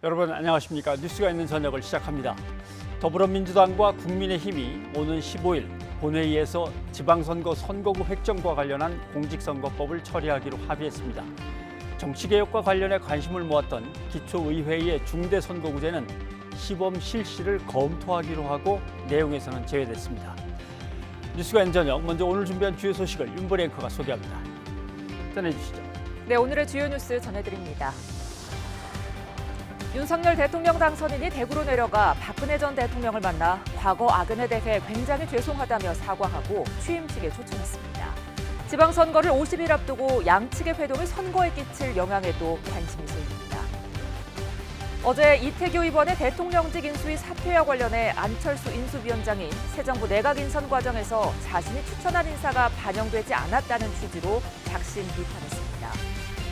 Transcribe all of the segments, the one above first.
여러분 안녕하십니까? 뉴스가 있는 저녁을 시작합니다. 더불어민주당과 국민의힘이 오는 15일 본회의에서 지방선거 선거구 획정과 관련한 공직선거법을 처리하기로 합의했습니다. 정치개혁과 관련해 관심을 모았던 기초의회의 중대선거구제는 시범 실시를 검토하기로 하고 내용에서는 제외됐습니다. 뉴스가 있는 저녁, 먼저 오늘 준비한 주요 소식을 윤보리 앵커가 소개합니다. 전해주시죠. 네, 오늘의 주요 뉴스 전해드립니다. 윤석열 대통령 당선인이 대구로 내려가 박근혜 전 대통령을 만나 과거 악연에 대해 굉장히 죄송하다며 사과하고 취임식에 초청했습니다. 지방선거를 50일 앞두고 양측의 회동이 선거에 끼칠 영향에도 관심이 쏠립니다. 어제 이태규 의원의 대통령직 인수위 사퇴와 관련해 안철수 인수위원장이 새 정부 내각 인선 과정에서 자신이 추천한 인사가 반영되지 않았다는 취지로 작심 비판했습니다.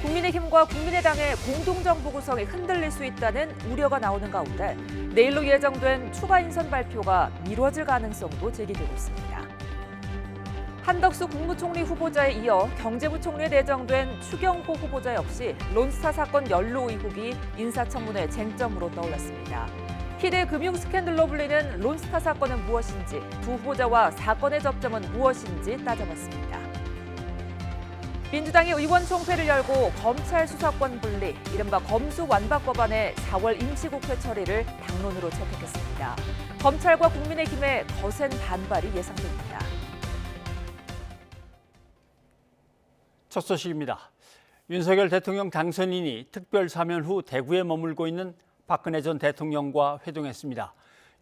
국민의힘과 국민의당의 공동정부 구성이 흔들릴 수 있다는 우려가 나오는 가운데 내일로 예정된 추가 인선 발표가 미뤄질 가능성도 제기되고 있습니다. 한덕수 국무총리 후보자에 이어 경제부총리에 내정된 추경호 후보자 역시 론스타 사건 연루 의혹이 인사청문회 쟁점으로 떠올랐습니다. 희대 금융 스캔들로 불리는 론스타 사건은 무엇인지, 두 후보자와 사건의 접점은 무엇인지 따져봤습니다. 민주당이 의원 총회를 열고 검찰 수사권 분리, 이른바 검수 완박 법안의 4월 임시국회 처리를 당론으로 채택했습니다. 검찰과 국민의힘의 거센 반발이 예상됩니다. 첫 소식입니다. 윤석열 대통령 당선인이 특별 사면 후 대구에 머물고 있는 박근혜 전 대통령과 회동했습니다.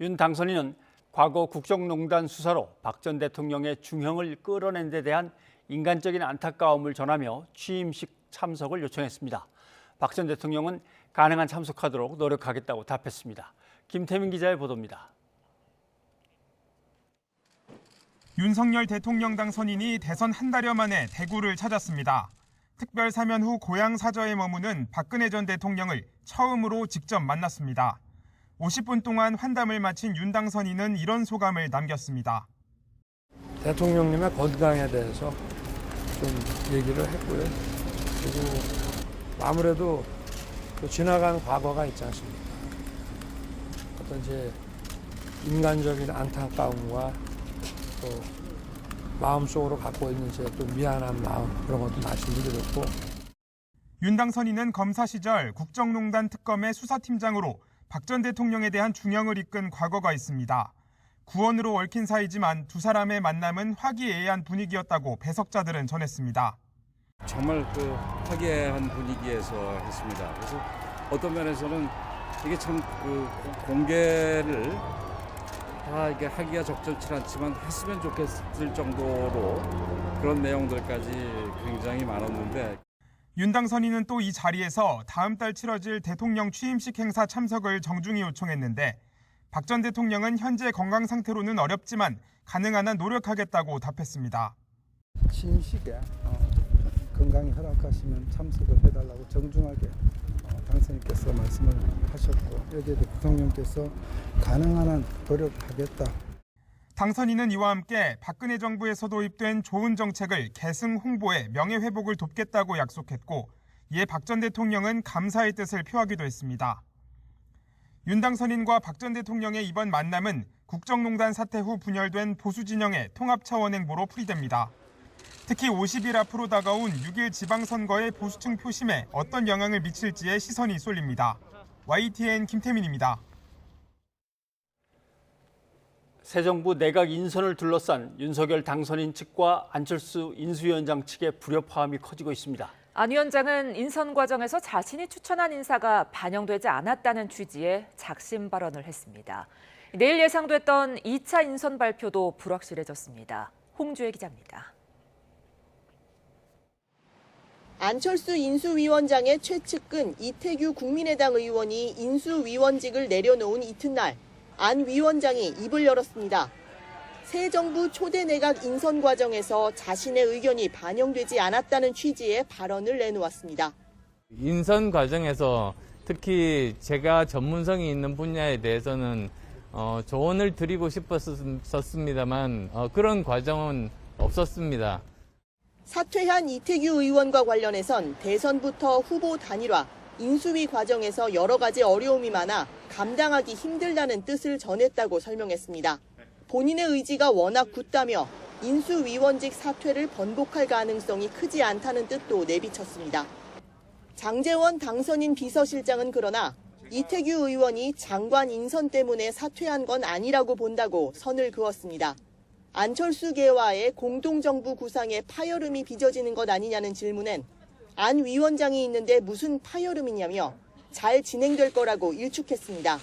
윤 당선인은 과거 국정농단 수사로 박 전 대통령의 중형을 끌어낸 데 대한 인간적인 안타까움을 전하며 취임식 참석을 요청했습니다. 박 전 대통령은 가능한 참석하도록 노력하겠다고 답했습니다. 김태민 기자의 보도입니다. 윤석열 대통령 당선인이 대선 한 달여 만에 대구를 찾았습니다. 특별 사면 후 고향 사저에 머무는 박근혜 전 대통령을 처음으로 직접 만났습니다. 50분 동안 환담을 마친 윤 당선인은 이런 소감을 남겼습니다. 대통령님의 건강에 대해서 좀 얘기를 했고요. 그리고 아무래도 그 지나간 과거가 있지 않습니까? 어떤 이제 인간적인 안타까움과 또 마음속으로 갖고 있는 이제 또 미안한 마음, 그런 것도 말씀드렸고. 윤 당선인은 검사 시절 국정농단 특검의 수사팀장으로 박 전 대통령에 대한 중형을 이끈 과거가 있습니다. 구원으로 얽힌 사이지만 두 사람의 만남은 화기애애한 분위기였다고 배석자들은 전했습니다. 정말 화기애애한 분위기에서 했습니다. 그래서 어떤 면에서는 이게 참 공개를 다 이게 하기가 적절치 않지만 했으면 좋겠을 정도로 그런 내용들까지 굉장히 많았는데. 윤 당선인은 또 이 자리에서 다음 달 치러질 대통령 취임식 행사 참석을 정중히 요청했는데 박 전 대통령은 현재 건강 상태로는 어렵지만 가능한 한 노력하겠다고 답했습니다. 취임식에 건강이 허락하시면 참석을 해달라고 정중하게 당선인께서 말씀을 하셨고, 여기에 대통령께서 가능한 한 노력하겠다. 당선인은 이와 함께 박근혜 정부에서 도입된 좋은 정책을 계승 홍보해 명예회복을 돕겠다고 약속했고, 이에 박 전 대통령은 감사의 뜻을 표하기도 했습니다. 윤 당선인과 박 전 대통령의 이번 만남은 국정농단 사태 후 분열된 보수 진영의 통합 차원 행보로 풀이됩니다. 특히 50일 앞으로 다가온 6일 지방선거의 보수층 표심에 어떤 영향을 미칠지에 시선이 쏠립니다. YTN 김태민입니다. 새 정부 내각 인선을 둘러싼 윤석열 당선인 측과 안철수 인수위원장 측의 불협화음이 커지고 있습니다. 안 위원장은 인선 과정에서 자신이 추천한 인사가 반영되지 않았다는 취지의 작심 발언을 했습니다. 내일 예상됐던 2차 인선 발표도 불확실해졌습니다. 홍주혜 기자입니다. 안철수 인수위원장의 최측근 이태규 국민의당 의원이 인수위원직을 내려놓은 이튿날 안 위원장이 입을 열었습니다. 새 정부 초대 내각 인선 과정에서 자신의 의견이 반영되지 않았다는 취지의 발언을 내놓았습니다. 인선 과정에서 특히 제가 전문성이 있는 분야에 대해서는 조언을 드리고 싶었습니다만 그런 과정은 없었습니다. 사퇴한 이태규 의원과 관련해선 대선부터 후보 단일화, 인수위 과정에서 여러 가지 어려움이 많아 감당하기 힘들다는 뜻을 전했다고 설명했습니다. 본인의 의지가 워낙 굳다며 인수위원직 사퇴를 번복할 가능성이 크지 않다는 뜻도 내비쳤습니다. 장제원 당선인 비서실장은 그러나 이태규 의원이 장관 인선 때문에 사퇴한 건 아니라고 본다고 선을 그었습니다. 안철수계와의 공동정부 구상에 파열음이 빚어지는 것 아니냐는 질문엔 안 위원장이 있는데 무슨 파열음이냐며 잘 진행될 거라고 일축했습니다.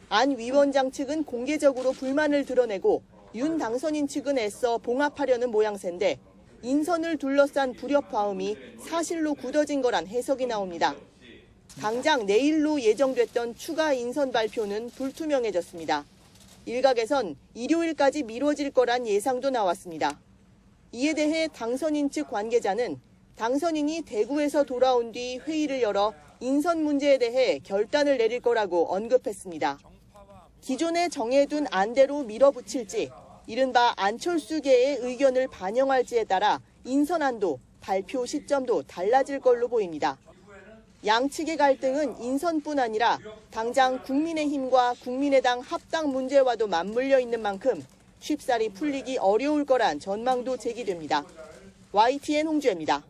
안 위원장 측은 공개적으로 불만을 드러내고 윤 당선인 측은 애써 봉합하려는 모양새인데 인선을 둘러싼 불협화음이 사실로 굳어진 거란 해석이 나옵니다. 당장 내일로 예정됐던 추가 인선 발표는 불투명해졌습니다. 일각에선 일요일까지 미뤄질 거란 예상도 나왔습니다. 이에 대해 당선인 측 관계자는 당선인이 대구에서 돌아온 뒤 회의를 열어 인선 문제에 대해 결단을 내릴 거라고 언급했습니다. 기존에 정해둔 안대로 밀어붙일지 이른바 안철수계의 의견을 반영할지에 따라 인선안도 발표 시점도 달라질 걸로 보입니다. 양측의 갈등은 인선뿐 아니라 당장 국민의힘과 국민의당 합당 문제와도 맞물려 있는 만큼 쉽사리 풀리기 어려울 거란 전망도 제기됩니다. YTN 홍주혜입니다.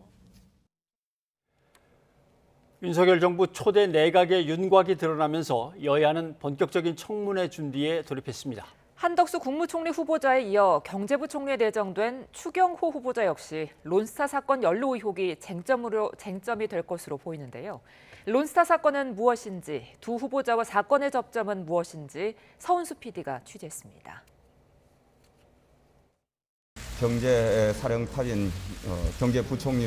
윤석열 정부 초대 내각의 윤곽이 드러나면서 여야는 본격적인 청문회 준비에 돌입했습니다. 한덕수 국무총리 후보자에 이어 경제부총리에 내정된 추경호 후보자 역시 론스타 사건 연루 의혹이 쟁점이 될 것으로 보이는데요. 론스타 사건은 무엇인지, 두 후보자와 사건의 접점은 무엇인지 서은수 PD가 취재했습니다. 경제사령탑인 경제부총리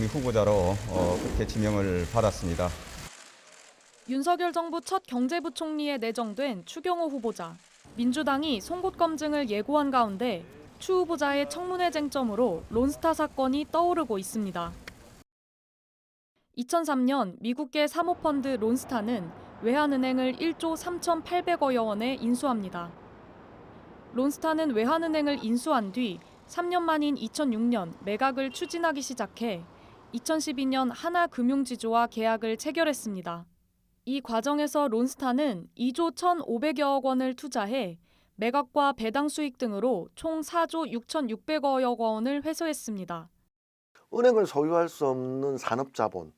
후보자로 그렇게 지명을 받았습니다. 윤석열 정부 첫 경제부총리에 내정된 추경호 후보자. 민주당이 송곳 검증을 예고한 가운데 추 후보자의 청문회 쟁점으로 론스타 사건이 떠오르고 있습니다. 2003년 미국계 사모펀드 론스타는 외환은행을 1조 3,800여 원에 인수합니다. 론스타는 외환은행을 인수한 뒤 3년 만인 2006년 매각을 추진하기 시작해 2012년 하나금융지주와 계약을 체결했습니다. 이 과정에서 론스타는 2조 1,500여억 원을 투자해 매각과 배당 수익 등으로 총 4조 6,600여억 원을 회수했습니다. 은행을 소유할 수 없는 산업자본인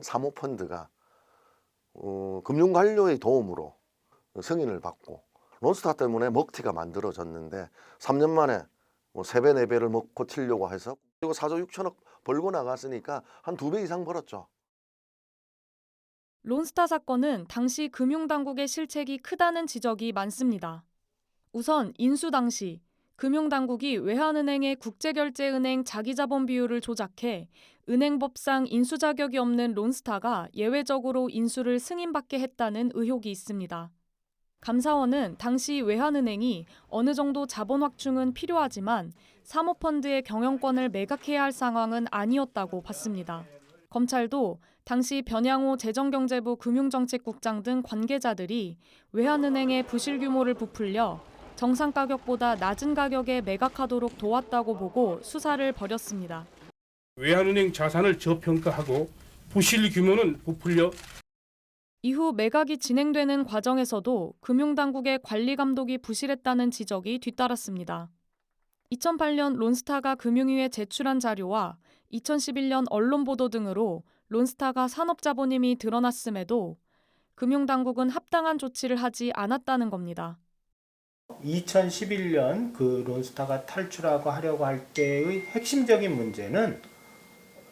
사모펀드가 금융관료의 도움으로 승인을 받고 론스타 때문에 먹튀가 만들어졌는데 3년 만에 3배, 4배를 먹고 튀려고 해서 그리고 4조 6천억 벌고 나갔으니까 한 2배 이상 벌었죠. 론스타 사건은 당시 금융당국의 실책이 크다는 지적이 많습니다. 우선 인수 당시 금융당국이 외환은행의 국제결제은행 자기자본 비율을 조작해 은행법상 인수 자격이 없는 론스타가 예외적으로 인수를 승인받게 했다는 의혹이 있습니다. 감사원은 당시 외환은행이 어느 정도 자본 확충은 필요하지만 사모펀드의 경영권을 매각해야 할 상황은 아니었다고 봤습니다. 검찰도 당시 변양호 재정경제부 금융정책국장 등 관계자들이 외환은행의 부실 규모를 부풀려 정상 가격보다 낮은 가격에 매각하도록 도왔다고 보고 수사를 벌였습니다. 외환은행 자산을 저평가하고 부실 규모는 부풀려 이후 매각이 진행되는 과정에서도 금융당국의 관리 감독이 부실했다는 지적이 뒤따랐습니다. 2008년 론스타가 금융위에 제출한 자료와 2011년 언론 보도 등으로 론스타가 산업자본임이 드러났음에도 금융당국은 합당한 조치를 하지 않았다는 겁니다. 2011년 그 론스타가 탈출하고 하려고 할 때의 핵심적인 문제는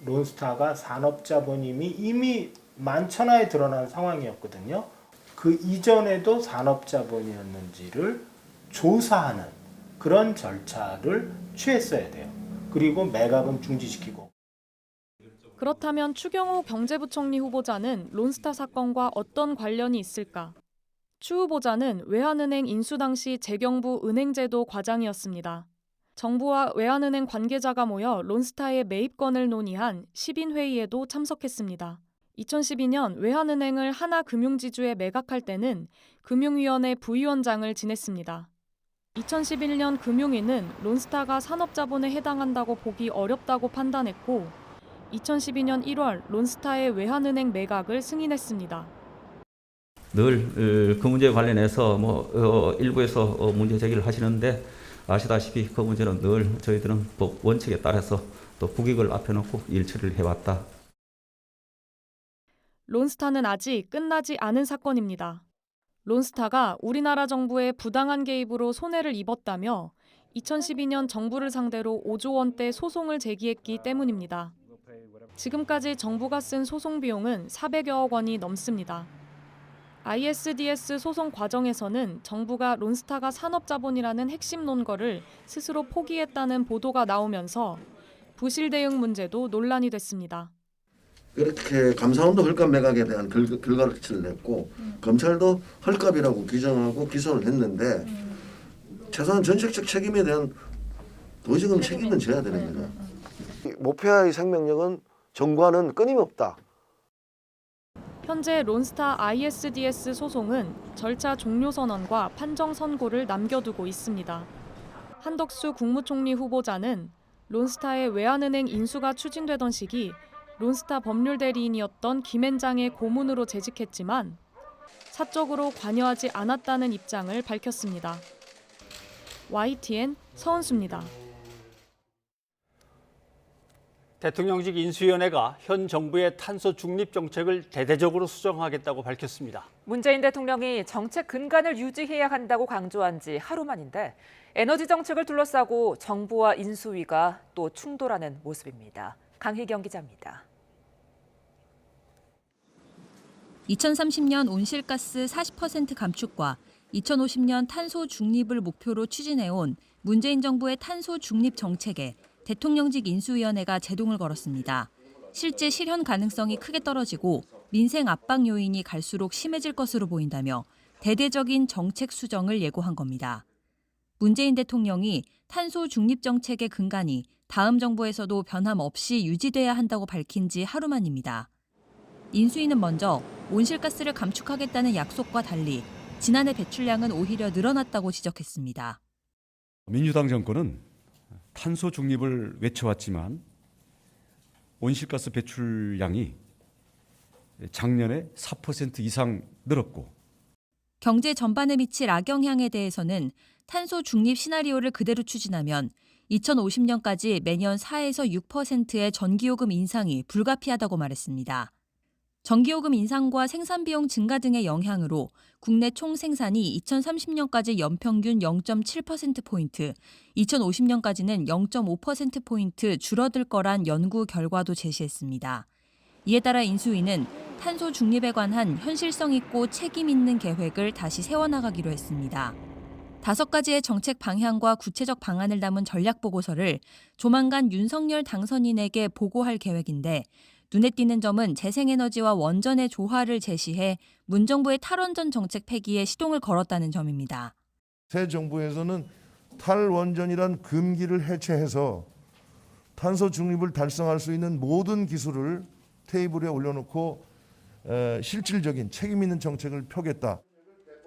론스타가 산업자본임이 이미 만천하에 드러난 상황이었거든요. 그 이전에도 산업자본이었는지를 조사하는 그런 절차를 취했어야 돼요. 그리고 매각은 중지시키고. 그렇다면 추경호 경제부총리 후보자는 론스타 사건과 어떤 관련이 있을까? 추 후보자는 외환은행 인수 당시 재경부 은행제도 과장이었습니다. 정부와 외환은행 관계자가 모여 론스타의 매입권을 논의한 10인 회의에도 참석했습니다. 2012년 외환은행을 하나금융지주에 매각할 때는 금융위원회 부위원장을 지냈습니다. 2011년 금융위는 론스타가 산업자본에 해당한다고 보기 어렵다고 판단했고 2012년 1월 론스타의 외환은행 매각을 승인했습니다. 늘 그 문제 관련해서 일부에서 문제 제기를 하시는데 아시다시피 그 문제는 늘 저희들은 법 원칙에 따라서 또 국익을 앞에 놓고 일처리를 해왔다. 론스타는 아직 끝나지 않은 사건입니다. 론스타가 우리나라 정부의 부당한 개입으로 손해를 입었다며 2012년 정부를 상대로 5조 원대 소송을 제기했기 때문입니다. 지금까지 정부가 쓴 소송 비용은 400여억 원이 넘습니다. ISDS 소송 과정에서는 정부가 론스타가 산업자본이라는 핵심 논거를 스스로 포기했다는 보도가 나오면서 부실 대응 문제도 논란이 됐습니다. 그렇게 감사원도 헐값 매각에 대한 결과를 냈고 검찰도 헐값이라고 규정하고 기소를 했는데 최소한 전책적 책임에 대한 도의적인 책임은 져야 됩니다. 모페아의 생명력은 정부와는 끊임없다. 현재 론스타 ISDS 소송은 절차 종료 선언과 판정 선고를 남겨두고 있습니다. 한덕수 국무총리 후보자는 론스타의 외환은행 인수가 추진되던 시기 론스타 법률 대리인이었던 김앤장의 고문으로 재직했지만 사적으로 관여하지 않았다는 입장을 밝혔습니다. YTN 서은수입니다. 대통령직 인수위원회가 현 정부의 탄소 중립 정책을 대대적으로 수정하겠다고 밝혔습니다. 문재인 대통령이 정책 근간을 유지해야 한다고 강조한 지 하루 만인데 에너지 정책을 둘러싸고 정부와 인수위가 또 충돌하는 모습입니다. 강희경 기자입니다. 2030년 온실가스 40% 감축과 2050년 탄소 중립을 목표로 추진해온 문재인 정부의 탄소 중립 정책에 대통령직 인수위원회가 제동을 걸었습니다. 실제 실현 가능성이 크게 떨어지고 민생 압박 요인이 갈수록 심해질 것으로 보인다며 대대적인 정책 수정을 예고한 겁니다. 문재인 대통령이 탄소 중립 정책의 근간이 다음 정부에서도 변함없이 유지돼야 한다고 밝힌 지 하루 만입니다. 인수위는 먼저 온실가스를 감축하겠다는 약속과 달리 지난해 배출량은 오히려 늘어났다고 지적했습니다. 민주당 정권은 탄소 중립을 외쳐왔지만 온실가스 배출량이 작년에 4% 이상 늘었고 경제 전반에 미칠 악영향에 대해서는 탄소 중립 시나리오를 그대로 추진하면 2050년까지 매년 4에서 6%의 전기요금 인상이 불가피하다고 말했습니다. 전기요금 인상과 생산비용 증가 등의 영향으로 국내 총 생산이 2030년까지 연평균 0.7%포인트, 2050년까지는 0.5%포인트 줄어들 거란 연구 결과도 제시했습니다. 이에 따라 인수위는 탄소 중립에 관한 현실성 있고 책임 있는 계획을 다시 세워나가기로 했습니다. 5가지의 정책 방향과 구체적 방안을 담은 전략보고서를 조만간 윤석열 당선인에게 보고할 계획인데 눈에 띄는 점은 재생에너지와 원전의 조화를 제시해 문정부의 탈원전 정책 폐기에 시동을 걸었다는 점입니다. 새 정부에서는 탈원전이란 금기를 해체해서 탄소 중립을 달성할 수 있는 모든 기술을 테이블에 올려놓고 실질적인 책임 있는 정책을 펴겠다.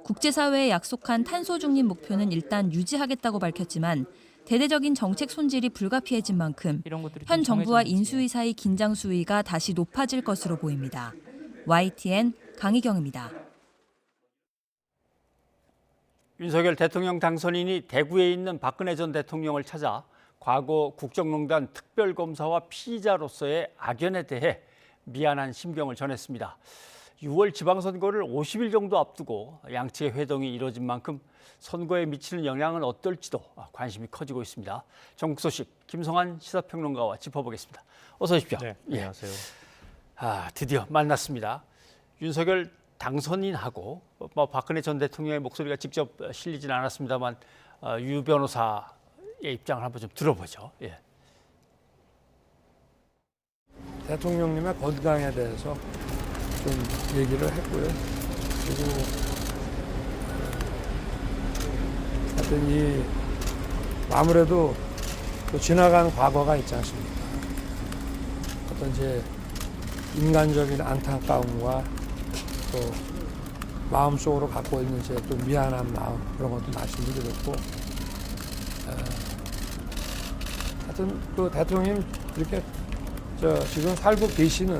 국제사회에 약속한 탄소 중립 목표는 일단 유지하겠다고 밝혔지만 대대적인 정책 손질이 불가피해진 만큼 현 정부와 인수위 사이 긴장 수위가 다시 높아질 것으로 보입니다. YTN 강희경입니다. 윤석열 대통령 당선인이 대구에 있는 박근혜 전 대통령을 찾아 과거 국정농단 특별검사와 피의자로서의 악연에 대해 미안한 심경을 전했습니다. 6월 지방선거를 50일 정도 앞두고 양측의 회동이 이뤄진 만큼 선거에 미치는 영향은 어떨지도 관심이 커지고 있습니다. 전국 소식 김성환 시사평론가와 짚어보겠습니다. 어서 오십시오. 네, 안녕하세요. 드디어 만났습니다. 윤석열 당선인하고 박근혜 전 대통령의 목소리가 직접 실리진 않았습니다만 유 변호사의 입장을 한번 좀 들어보죠. 예. 대통령님의 건강에 대해서 좀 얘기를 했고요. 그리고 하여튼 이 아무래도 또 지나간 과거가 있지 않습니까? 어떤 이제 인간적인 안타까움과 또 마음속으로 갖고 있는 이제 또 미안한 마음 그런 것도 말씀드렸고, 하여튼 그 대통령님 이렇게 지금 살고 계시는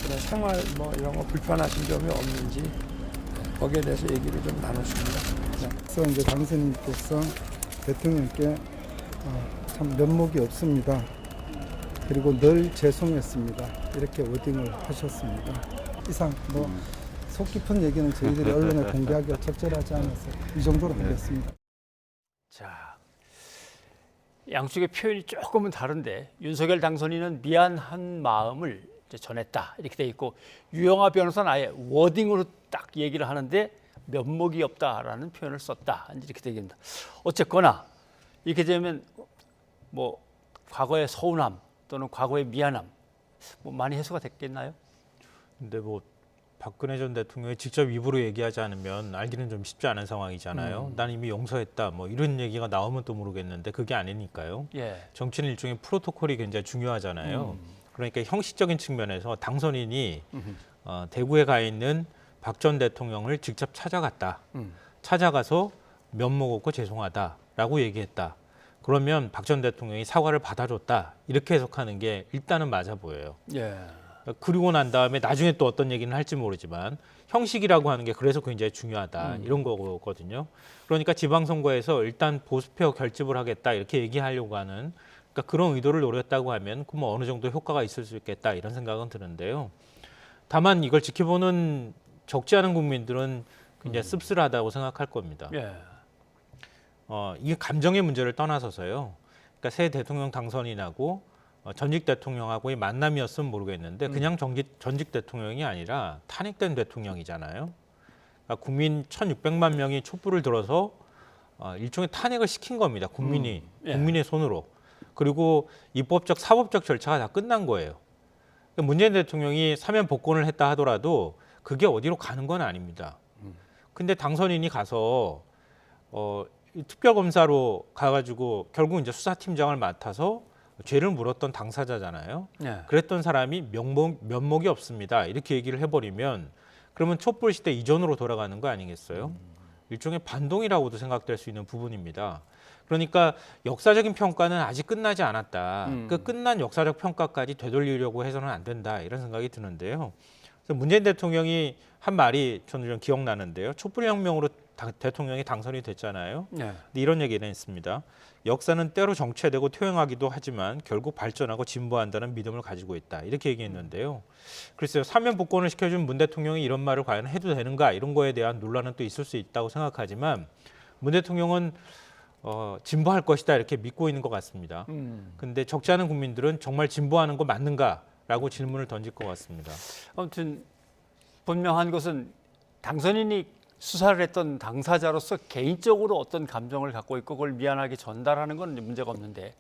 그런 생활 뭐 이런 거 불편하신 점이 없는지 거기에 대해서 얘기를 좀 나눴습니다. 그래서 이제 당선인께서 대통령께 참 면목이 없습니다. 그리고 늘 죄송했습니다. 이렇게 워딩을 하셨습니다. 이상 속 깊은 얘기는 저희들이 언론에 공개하기가 적절하지 않아서 이 정도로 하겠습니다. 자, 양쪽의 표현이 조금은 다른데 윤석열 당선인은 미안한 마음을 이제 전했다 이렇게 돼 있고 유영하 변호사는 아예 워딩으로 딱 얘기를 하는데 면목이 없다라는 표현을 썼다 이렇게 되겠습니다. 어쨌거나 이렇게 되면 뭐 과거의 서운함 또는 과거의 미안함 뭐 많이 해소가 됐겠나요? 근데 뭐 박근혜 전 대통령이 직접 입으로 얘기하지 않으면 알기는 좀 쉽지 않은 상황이잖아요. 난 이미 용서했다 뭐 이런 얘기가 나오면 또 모르겠는데 그게 아니니까요. 예. 정치는 일종의 프로토콜이 굉장히 중요하잖아요. 그러니까 형식적인 측면에서 당선인이 대구에 가 있는 박 전 대통령을 직접 찾아갔다. 찾아가서 면목 없고 죄송하다라고 얘기했다. 그러면 박 전 대통령이 사과를 받아줬다. 이렇게 해석하는 게 일단은 맞아 보여요. 예. 그리고 난 다음에 나중에 또 어떤 얘기는 할지 모르지만 형식이라고 하는 게 그래서 굉장히 중요하다. 이런 거거든요. 그러니까 지방선거에서 일단 보수표 결집을 하겠다. 이렇게 얘기하려고 하는 그러니까 그런 의도를 노렸다고 하면 그럼 어느 정도 효과가 있을 수 있겠다. 이런 생각은 드는데요. 다만 이걸 지켜보는 적지 않은 국민들은 굉장히 씁쓸하다고 생각할 겁니다. 예. 이게 감정의 문제를 떠나서서요. 그러니까 새 대통령 당선인하고 전직 대통령하고의 만남이었으면 모르겠는데 그냥 전직 대통령이 아니라 탄핵된 대통령이잖아요. 그러니까 국민 1,600만 명이 촛불을 들어서 일종의 탄핵을 시킨 겁니다. 국민이 국민의 손으로. 그리고 입법적, 사법적 절차가 다 끝난 거예요. 그러니까 문재인 대통령이 사면 복권을 했다 하더라도 그게 어디로 가는 건 아닙니다. 근데 당선인이 가서 특별검사로 가가지고 결국 이제 수사팀장을 맡아서 죄를 물었던 당사자잖아요. 네. 그랬던 사람이 면목이 없습니다. 이렇게 얘기를 해버리면 그러면 촛불 시대 이전으로 돌아가는 거 아니겠어요? 일종의 반동이라고도 생각될 수 있는 부분입니다. 그러니까 역사적인 평가는 아직 끝나지 않았다. 그 끝난 역사적 평가까지 되돌리려고 해서는 안 된다. 이런 생각이 드는데요. 그래서 문재인 대통령이 한 말이 저는 좀 기억나는데요. 촛불혁명으로 대통령이 당선이 됐잖아요. 네. 근데 이런 얘기는 했습니다. 역사는 때로 정체되고 퇴행하기도 하지만 결국 발전하고 진보한다는 믿음을 가지고 있다. 이렇게 얘기했는데요. 글쎄요. 사면 복권을 시켜준 문 대통령이 이런 말을 과연 해도 되는가 이런 거에 대한 논란은 또 있을 수 있다고 생각하지만 문 대통령은 진보할 것이다 이렇게 믿고 있는 것 같습니다. 근데 적지 않은 국민들은 정말 진보하는 거 맞는가라고 질문을 던질 것 같습니다. 아무튼 분명한 것은 당선인이 수사를 했던 당사자로서 개인적으로 어떤 감정을 갖고 있고 그걸 미안하게 전달하는 건 문제가 없는데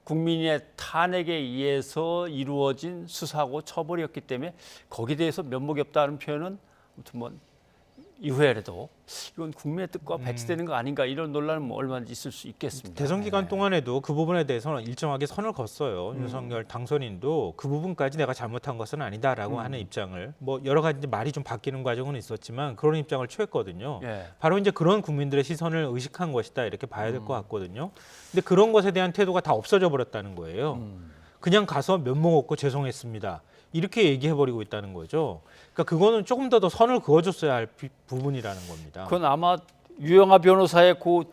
국민의 탄핵에 의해서 이루어진 수사고 처벌이었기 때문에 거기에 대해서 면목이 없다는 표현은 아무튼 뭐 이후에라도 이건 국민의 뜻과 배치되는 거 아닌가 이런 논란은 뭐 얼마든지 있을 수 있겠습니다. 대선 기간 동안에도 그 부분에 대해서는 일정하게 선을 걷어요. 윤석열 당선인도 그 부분까지 내가 잘못한 것은 아니다라고 하는 입장을 뭐 여러 가지 말이 좀 바뀌는 과정은 있었지만 그런 입장을 취했거든요. 예. 바로 이제 그런 국민들의 시선을 의식한 것이다 이렇게 봐야 될 것 같거든요. 근데 그런 것에 대한 태도가 다 없어져 버렸다는 거예요. 그냥 가서 면목 없고 죄송했습니다. 이렇게 얘기해버리고 있다는 거죠. 그러니까 그거는 조금 더 선을 그어줬어야 할 부분이라는 겁니다. 그건 아마 유영하 변호사의 그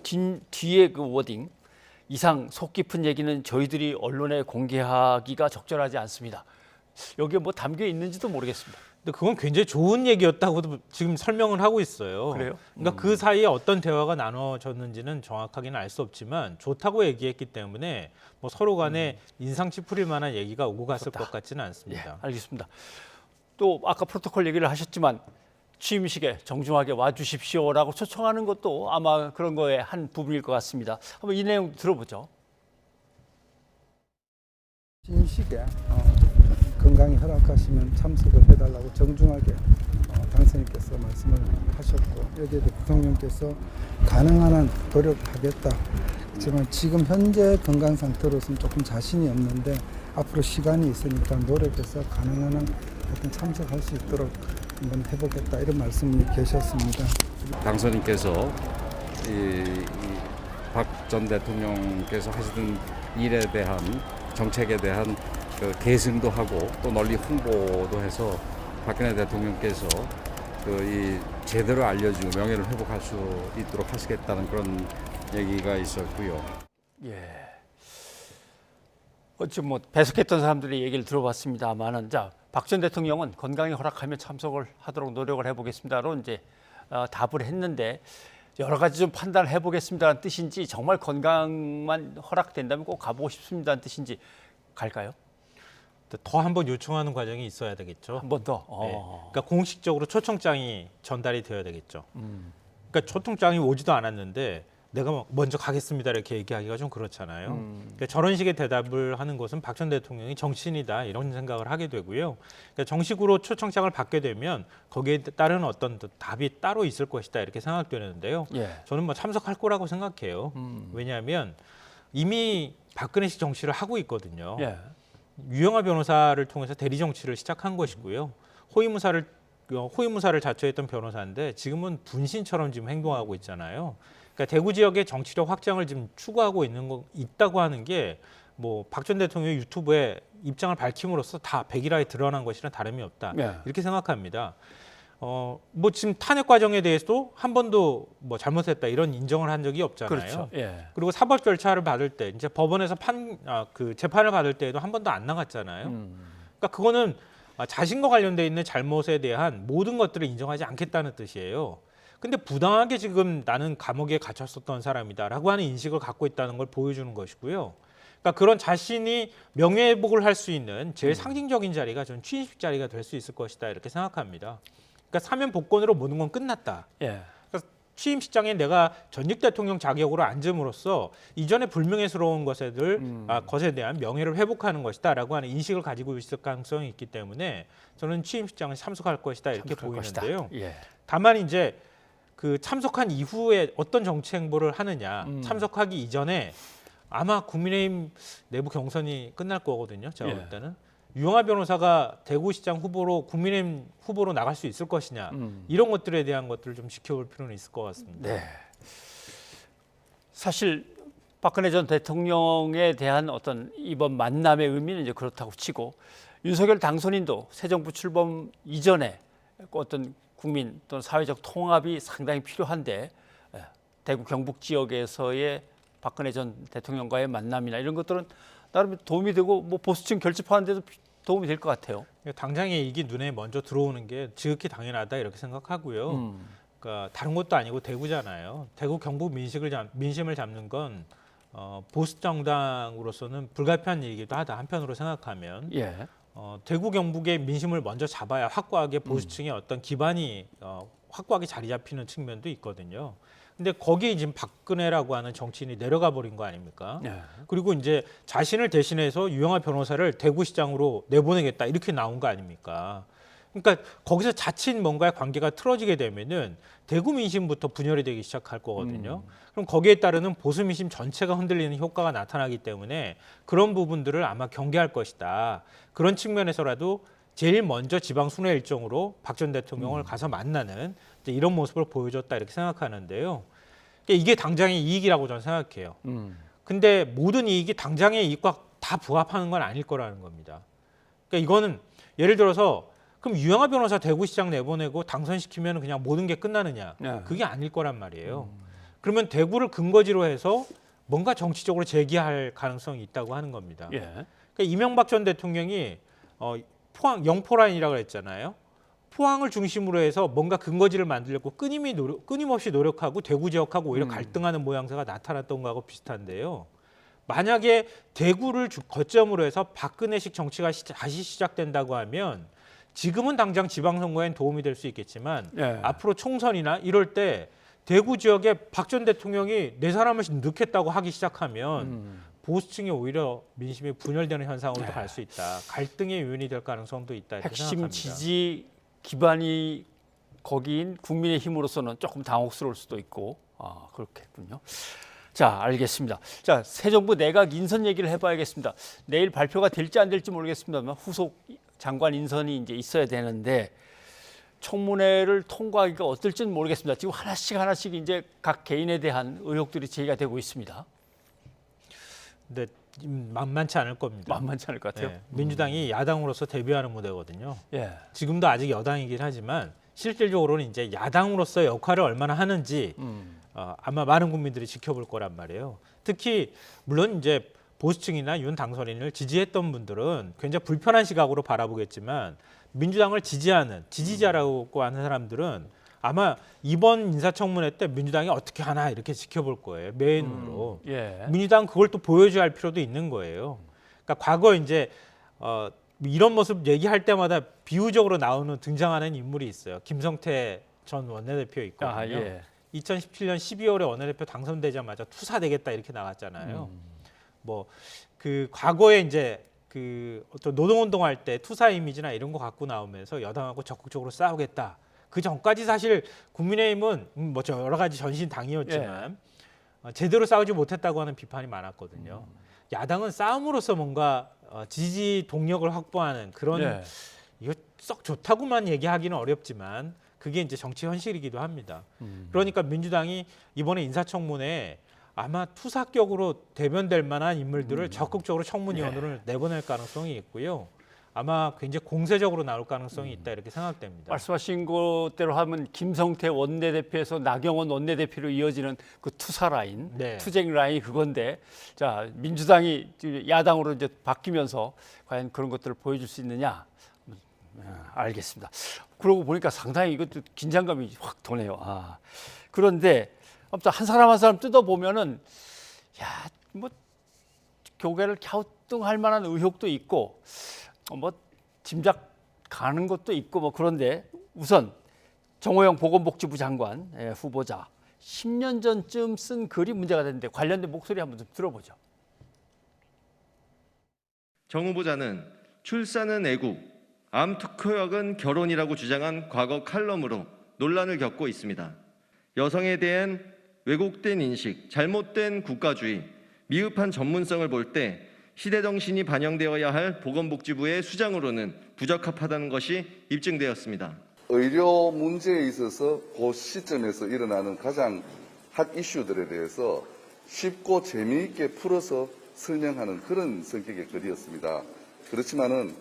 뒤에 그 워딩 이상 속 깊은 얘기는 저희들이 언론에 공개하기가 적절하지 않습니다. 여기에 뭐 담겨 있는지도 모르겠습니다. 근데 그건 굉장히 좋은 얘기였다고도 지금 설명을 하고 있어요. 그래요? 그러니까 그 사이에 어떤 대화가 나눠졌는지는 정확하게는 알 수 없지만 좋다고 얘기했기 때문에 뭐 서로 간에 인상 찌푸릴 만한 얘기가 오고 갔을 것 같지는 않습니다. 예, 알겠습니다. 또 아까 프로토콜 얘기를 하셨지만 취임식에 정중하게 와주십시오라고 초청하는 것도 아마 그런 거의 한 부분일 것 같습니다. 한번 이 내용 들어보죠. 취임식에 건강이 허락하시면 참석을 해달라고 정중하게 당선인께서 말씀을 하셨고 여기에 대해 부통령께서 가능한 한 노력하겠다. 하지만 지금 현재 건강 상태로서는 조금 자신이 없는데 앞으로 시간이 있으니까 노력해서 가능한 한 어떤 참석할 수 있도록 한번 해보겠다 이런 말씀이 계셨습니다. 당선인께서 박 전 대통령께서 하시던 일에 대한 정책에 대한 그 계승도 하고 또 널리 홍보도 해서 박근혜 대통령께서 이 제대로 알려주고 명예를 회복할 수 있도록 하시겠다는 그런 얘기가 있었고요. 예. 어찌 뭐 배석했던 사람들의 얘기를 들어봤습니다만은 박 전 대통령은 건강이 허락하면 참석을 하도록 노력을 해보겠습니다로 이제 답을 했는데 여러 가지 좀 판단을 해보겠습니다는 뜻인지 정말 건강만 허락된다면 꼭 가보고 싶습니다는 뜻인지 갈까요? 더 한 번 요청하는 과정이 있어야 되겠죠. 한 번 더. 네. 그러니까 공식적으로 초청장이 전달이 되어야 되겠죠. 그러니까 초청장이 오지도 않았는데 내가 먼저 가겠습니다 이렇게 얘기하기가 좀 그렇잖아요. 그러니까 저런 식의 대답을 하는 것은 박 전 대통령이 정치인이다 이런 생각을 하게 되고요. 그러니까 정식으로 초청장을 받게 되면 거기에 따른 어떤 답이 따로 있을 것이다 이렇게 생각되는데요. 예. 저는 뭐 참석할 거라고 생각해요. 왜냐하면 이미 박근혜식 정치를 하고 있거든요. 예. 유영하 변호사를 통해서 대리 정치를 시작한 것이고요. 호위무사를 자처했던 변호사인데 지금은 분신처럼 지금 행동하고 있잖아요. 그러니까 대구 지역의 정치력 확장을 지금 추구하고 있다고 하는 게 뭐 박 전 대통령의 유튜브에 입장을 밝힘으로써 다 백일화에 드러난 것이나 다름이 없다. 네. 이렇게 생각합니다. 뭐 지금 탄핵 과정에 대해서도 한 번도 뭐 잘못했다 이런 인정을 한 적이 없잖아요. 그렇죠. 예. 그리고 사법 절차를 받을 때 이제 법원에서 그 재판을 받을 때에도 한 번도 안 나갔잖아요. 그러니까 그거는 자신과 관련돼 있는 잘못에 대한 모든 것들을 인정하지 않겠다는 뜻이에요. 근데 부당하게 지금 나는 감옥에 갇혔었던 사람이다라고 하는 인식을 갖고 있다는 걸 보여주는 것이고요. 그러니까 그런 자신이 명예회복을 할 수 있는 제일 상징적인 자리가 전 취임식 자리가 될 수 있을 것이다 이렇게 생각합니다. 그러니까 사면 복권으로 모든 건 끝났다. 예. 그러니까 취임식장에 내가 전직 대통령 자격으로 앉음으로써 이전에 불명예스러운 것에 대한 명예를 회복하는 것이다라고 하는 인식을 가지고 있을 가능성이 있기 때문에 저는 취임식장에 참석할 것이다 이렇게 보이는데요. 예. 다만 이제 그 참석한 이후에 어떤 정치 행보를 하느냐, 참석하기 이전에 아마 국민의힘 내부 경선이 끝날 거거든요. 제가 볼 때는. 유영하 변호사가 대구시장 후보로 국민의힘 후보로 나갈 수 있을 것이냐 이런 것들에 대한 것들을 좀 지켜볼 필요는 있을 것 같습니다. 네. 사실 박근혜 전 대통령에 대한 어떤 이번 만남의 의미는 이제 그렇다고 치고 윤석열 당선인도 새 정부 출범 이전에 어떤 국민 또는 사회적 통합이 상당히 필요한데 대구 경북 지역에서의 박근혜 전 대통령과의 만남이나 이런 것들은 나름 도움이 되고 뭐 보수층 결집하는 데도 도움이 될 것 같아요. 당장의 이익이 눈에 먼저 들어오는 게 지극히 당연하다 이렇게 생각하고요. 그러니까 다른 것도 아니고 대구잖아요. 대구 경북 민심을 잡는 건 보수 정당으로서는 불가피한 일이기도 하다 한편으로 생각하면 예. 대구 경북의 민심을 먼저 잡아야 확고하게 보수층의 어떤 기반이 확고하게 자리 잡히는 측면도 있거든요. 근데 거기에 지금 박근혜라고 하는 정치인이 내려가 버린 거 아닙니까? 네. 그리고 이제 자신을 대신해서 유영하 변호사를 대구시장으로 내보내겠다 이렇게 나온 거 아닙니까? 그러니까 거기서 자칫 뭔가의 관계가 틀어지게 되면은 대구 민심부터 분열이 되기 시작할 거거든요. 그럼 거기에 따르는 보수 민심 전체가 흔들리는 효과가 나타나기 때문에 그런 부분들을 아마 경계할 것이다. 그런 측면에서라도 제일 먼저 지방 순회 일정으로 박 전 대통령을 가서 만나는 이제 이런 모습을 보여줬다 이렇게 생각하는데요. 그러니까 이게 당장의 이익이라고 저는 생각해요. 근데 모든 이익이 당장의 이익과 다 부합하는 건 아닐 거라는 겁니다. 그러니까 이거는 예를 들어서 그럼 유영하 변호사 대구시장 내보내고 당선시키면 그냥 모든 게 끝나느냐? 그게 아닐 거란 말이에요. 그러면 대구를 근거지로 해서 뭔가 정치적으로 제기할 가능성이 있다고 하는 겁니다. 예. 그러니까 이명박 전 대통령이 포항 영포라인이라고 했잖아요. 포항을 중심으로 해서 뭔가 근거지를 만들려고 끊임없이 노력하고 대구 지역하고 오히려 갈등하는 모양새가 나타났던 거하고 비슷한데요. 만약에 대구를 거점으로 해서 박근혜식 정치가 다시 시작된다고 하면 지금은 당장 지방선거엔 도움이 될 수 있겠지만 앞으로 총선이나 이럴 때 대구 지역에 박 전 대통령이 네 사람을 넣겠다고 하기 시작하면 보수층이 오히려 민심이 분열되는 현상으로 갈 수 있다. 갈등의 요인이 될 가능성도 있다. 이렇게 핵심 생각합니다. 지지 기반이 거기인 국민의힘으로서는 조금 당혹스러울 수도 있고 그렇겠군요. 자, 알겠습니다. 자, 새 정부 내각 인선 얘기를 해봐야겠습니다. 내일 발표가 될지 안 될지 모르겠습니다만 후속 장관 인선이 이제 있어야 되는데 청문회를 통과하기가 어떨지는 모르겠습니다. 지금 하나씩 이제 각 개인에 대한 의혹들이 제기가 되고 있습니다. 근데 만만치 않을 겁니다. 만만치 않을 것 같아요. 네, 민주당이 야당으로서 데뷔하는 무대거든요. 예. 지금도 아직 여당이긴 하지만 실질적으로는 이제 야당으로서 역할을 얼마나 하는지 아마 많은 국민들이 지켜볼 거란 말이에요. 특히 물론 이제 보수층이나 윤 당선인을 지지했던 분들은 굉장히 불편한 시각으로 바라보겠지만 민주당을 지지하는 지지자라고 하는 사람들은 아마 이번 인사청문회 때 민주당이 어떻게 하나 이렇게 지켜볼 거예요. 매의 눈으로. 예. 민주당 그걸 또 보여줘야 할 필요도 있는 거예요. 그러니까 과거 이제 이런 모습 얘기할 때마다 비유적으로 나오는 등장하는 인물이 있어요. 김성태 전 원내대표 있거든요. 아, 예. 2017년 12월에 원내대표 당선되자마자 투사되겠다 이렇게 나왔잖아요. 뭐 그 과거에 이제 그 어떤 노동운동할 때 투사 이미지나 이런 거 갖고 나오면서 여당하고 적극적으로 싸우겠다. 그 전까지 사실 국민의힘은 뭐 여러 가지 전신 당이었지만 제대로 싸우지 못했다고 하는 비판이 많았거든요. 야당은 싸움으로써 뭔가 지지 동력을 확보하는 그런 이거 썩 좋다고만 얘기하기는 어렵지만 그게 이제 정치 현실이기도 합니다. 그러니까 민주당이 이번에 인사청문회에 아마 투사격으로 대변될 만한 인물들을 적극적으로 청문위원으로 내보낼 가능성이 있고요. 아마 굉장히 공세적으로 나올 가능성이 있다 이렇게 생각됩니다. 말씀하신 것대로 하면 김성태 원내대표에서 나경원 원내대표로 이어지는 그 투사 라인, 투쟁 라인이 그건데, 자 민주당이 야당으로 이제 바뀌면서 과연 그런 것들을 보여줄 수 있느냐? 알겠습니다. 그러고 보니까 상당히 이것도 긴장감이 확 도네요. 그런데 아무튼 한 사람 한 사람 뜯어 보면은 야 뭐 교계를 갸우뚱할 만한 의혹도 있고. 뭐 짐작 가는 것도 있고 뭐 그런데 우선 정호영 보건복지부 장관 후보자 10년 전쯤 쓴 글이 문제가 됐는데 관련된 목소리 한번 좀 들어보죠. 정 후보자는 출산은 애국, 암특허약은 결혼이라고 주장한 과거 칼럼으로 논란을 겪고 있습니다. 여성에 대한 왜곡된 인식, 잘못된 국가주의, 미흡한 전문성을 볼 때 시대정신이 반영되어야 할 보건복지부의 수장으로는 부적합하다는 것이 입증되었습니다. 의료 문제에 있어서 그 시점에서 일어나는 가장 핫 이슈들에 대해서 쉽고 재미있게 풀어서 설명하는 그런 성격의 글이었습니다. 그렇지만은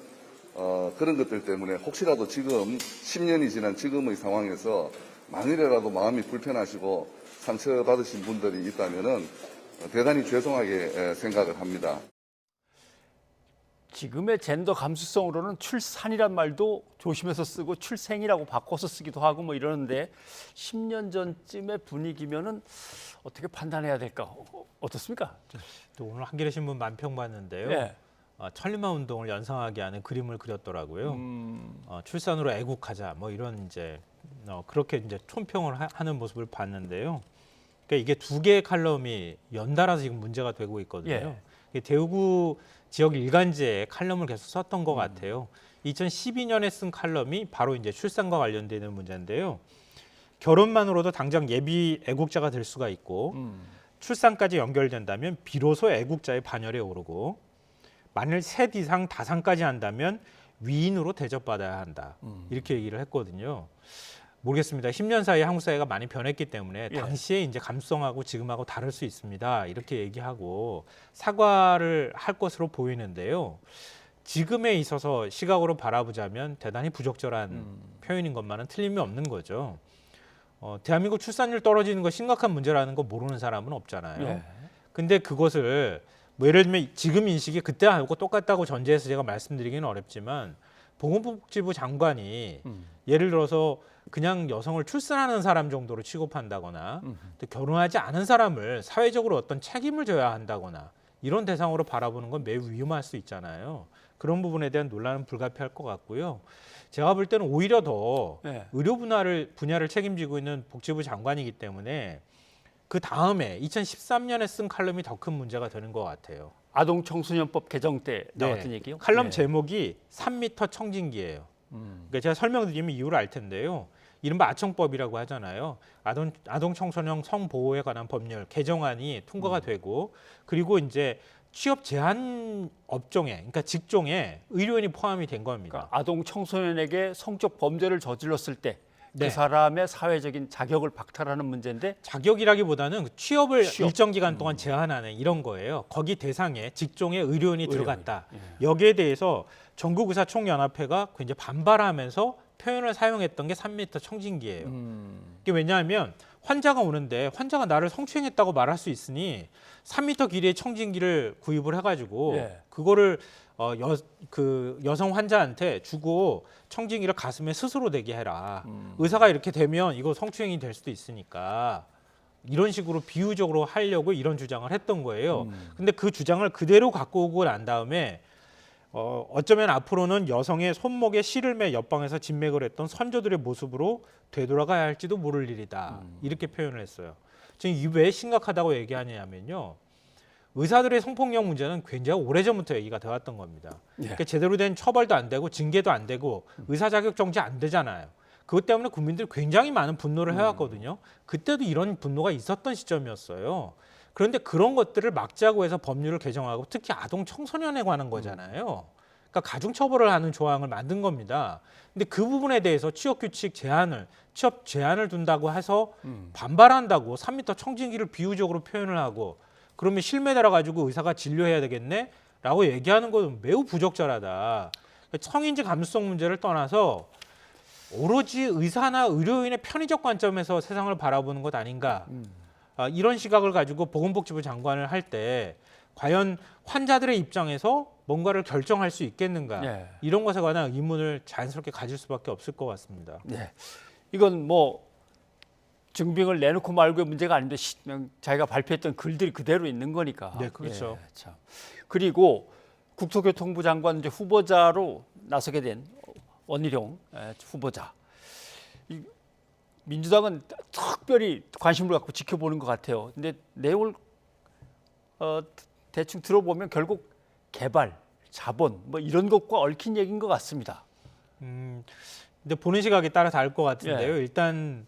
그런 것들 때문에 혹시라도 지금 10년이 지난 지금의 상황에서 만일이라도 마음이 불편하시고 상처받으신 분들이 있다면은 대단히 죄송하게 생각을 합니다. 지금의 젠더 감수성으로는 출산이란 말도 조심해서 쓰고 출생이라고 바꿔서 쓰기도 하고 뭐 이러는데 10년 전쯤의 분위기면은 어떻게 판단해야 될까? 어떻습니까? 또 오늘 한겨레 신문 만평 봤는데요. 천리마 운동을 연상하게 하는 그림을 그렸더라고요. 출산으로 애국하자 뭐 이런 이제 그렇게 이제 촌평을 하는 모습을 봤는데요. 그러니까 이게 두 개의 칼럼이 연달아서 지금 문제가 되고 있거든요. 대구 지역 일간지에 칼럼을 계속 썼던 것 같아요. 2012년에 쓴 칼럼이 바로 이제 출산과 관련되는 문제인데요. 결혼만으로도 당장 예비 애국자가 될 수가 있고 출산까지 연결된다면 비로소 애국자의 반열에 오르고 만일 셋 이상 다산까지 한다면 위인으로 대접받아야 한다. 이렇게 얘기를 했거든요. 모르겠습니다. 10년 사이에 한국 사회가 많이 변했기 때문에 당시에 이제 감수성하고 지금하고 다를 수 있습니다. 이렇게 얘기하고 사과를 할 것으로 보이는데요. 지금에 있어서 시각으로 바라보자면 대단히 부적절한 표현인 것만은 틀림이 없는 거죠. 대한민국 출산율 떨어지는 거 심각한 문제라는 거 모르는 사람은 없잖아요. 근데 그것을 뭐 예를 들면 지금 인식이 그때하고 똑같다고 전제해서 제가 말씀드리기는 어렵지만 보건복지부 장관이 예를 들어서 그냥 여성을 출산하는 사람 정도로 취급한다거나 또 결혼하지 않은 사람을 사회적으로 어떤 책임을 져야 한다거나 이런 대상으로 바라보는 건 매우 위험할 수 있잖아요. 그런 부분에 대한 논란은 불가피할 것 같고요. 제가 볼 때는 오히려 더 의료 분야를 책임지고 있는 복지부 장관이기 때문에 그 다음에 2013년에 쓴 칼럼이 더 큰 문제가 되는 것 같아요. 아동청소년법 개정 때 나왔던 얘기요? 칼럼 제목이 3m 청진기예요. 그러니까 제가 설명드리면 이유를 알 텐데요. 이른바 아청법이라고 하잖아요. 아동 청소년 성보호에 관한 법률 개정안이 통과가 되고 그리고 이제 취업 제한 업종에 그러니까 직종에 의료인이 포함이 된 겁니다. 그러니까 아동 청소년에게 성적 범죄를 저질렀을 때 그 사람의 사회적인 자격을 박탈하는 문제인데 자격이라기보다는 취업을 취업. 일정 기간 동안 제한하는 이런 거예요. 거기 대상에 직종에 의료인이 들어갔다. 여기에 대해서 전국의사총연합회가 굉장히 반발하면서 표현을 사용했던 게 3m 청진기예요. 이게 왜냐하면 환자가 오는데 환자가 나를 성추행했다고 말할 수 있으니 3m 길이의 청진기를 구입을 해가지고 그거를 그 여성 환자한테 주고 청진기를 가슴에 스스로 대게 해라. 의사가 이렇게 되면 이거 성추행이 될 수도 있으니까 이런 식으로 비유적으로 하려고 이런 주장을 했던 거예요. 근데 그 주장을 그대로 갖고 오고 난 다음에 어쩌면 앞으로는 여성의 손목에 실을 매 옆방에서 진맥을 했던 선조들의 모습으로 되돌아가야 할지도 모를 일이다. 이렇게 표현을 했어요. 지금 이게 왜 심각하다고 얘기하냐면요. 의사들의 성폭력 문제는 굉장히 오래전부터 얘기가 되었던 겁니다. 그러니까 제대로 된 처벌도 안 되고 징계도 안 되고 의사 자격 정지 안 되잖아요. 그것 때문에 국민들이 굉장히 많은 분노를 해왔거든요. 그때도 이런 분노가 있었던 시점이었어요. 그런데 그런 것들을 막자고 해서 법률을 개정하고 특히 아동 청소년에 관한 거잖아요. 그러니까 가중처벌을 하는 조항을 만든 겁니다. 근데 그 부분에 대해서 취업규칙 제한을, 취업 제한을 둔다고 해서 반발한다고 3m 청진기를 비유적으로 표현을 하고 그러면 실매달아 가지고 의사가 진료해야 되겠네? 라고 얘기하는 건 매우 부적절하다. 성인지 감수성 문제를 떠나서 오로지 의사나 의료인의 편의적 관점에서 세상을 바라보는 것 아닌가. 이런 시각을 가지고 보건복지부 장관을 할 때 과연 환자들의 입장에서 뭔가를 결정할 수 있겠는가. 이런 것에 관한 의문을 자연스럽게 가질 수밖에 없을 것 같습니다. 이건 뭐 증빙을 내놓고 말고의 문제가 아닌데 자기가 발표했던 글들이 그대로 있는 거니까. 네, 그렇죠. 참. 그리고 국토교통부 장관 이제 후보자로 나서게 된 원희룡 후보자. 민주당은 특별히 관심을 갖고 지켜보는 것 같아요. 근데 내용을 대충 들어보면 결국 개발, 자본 뭐 이런 것과 얽힌 얘기인 것 같습니다. 근데 보는 시각에 따라 다를 것 같은데요. 일단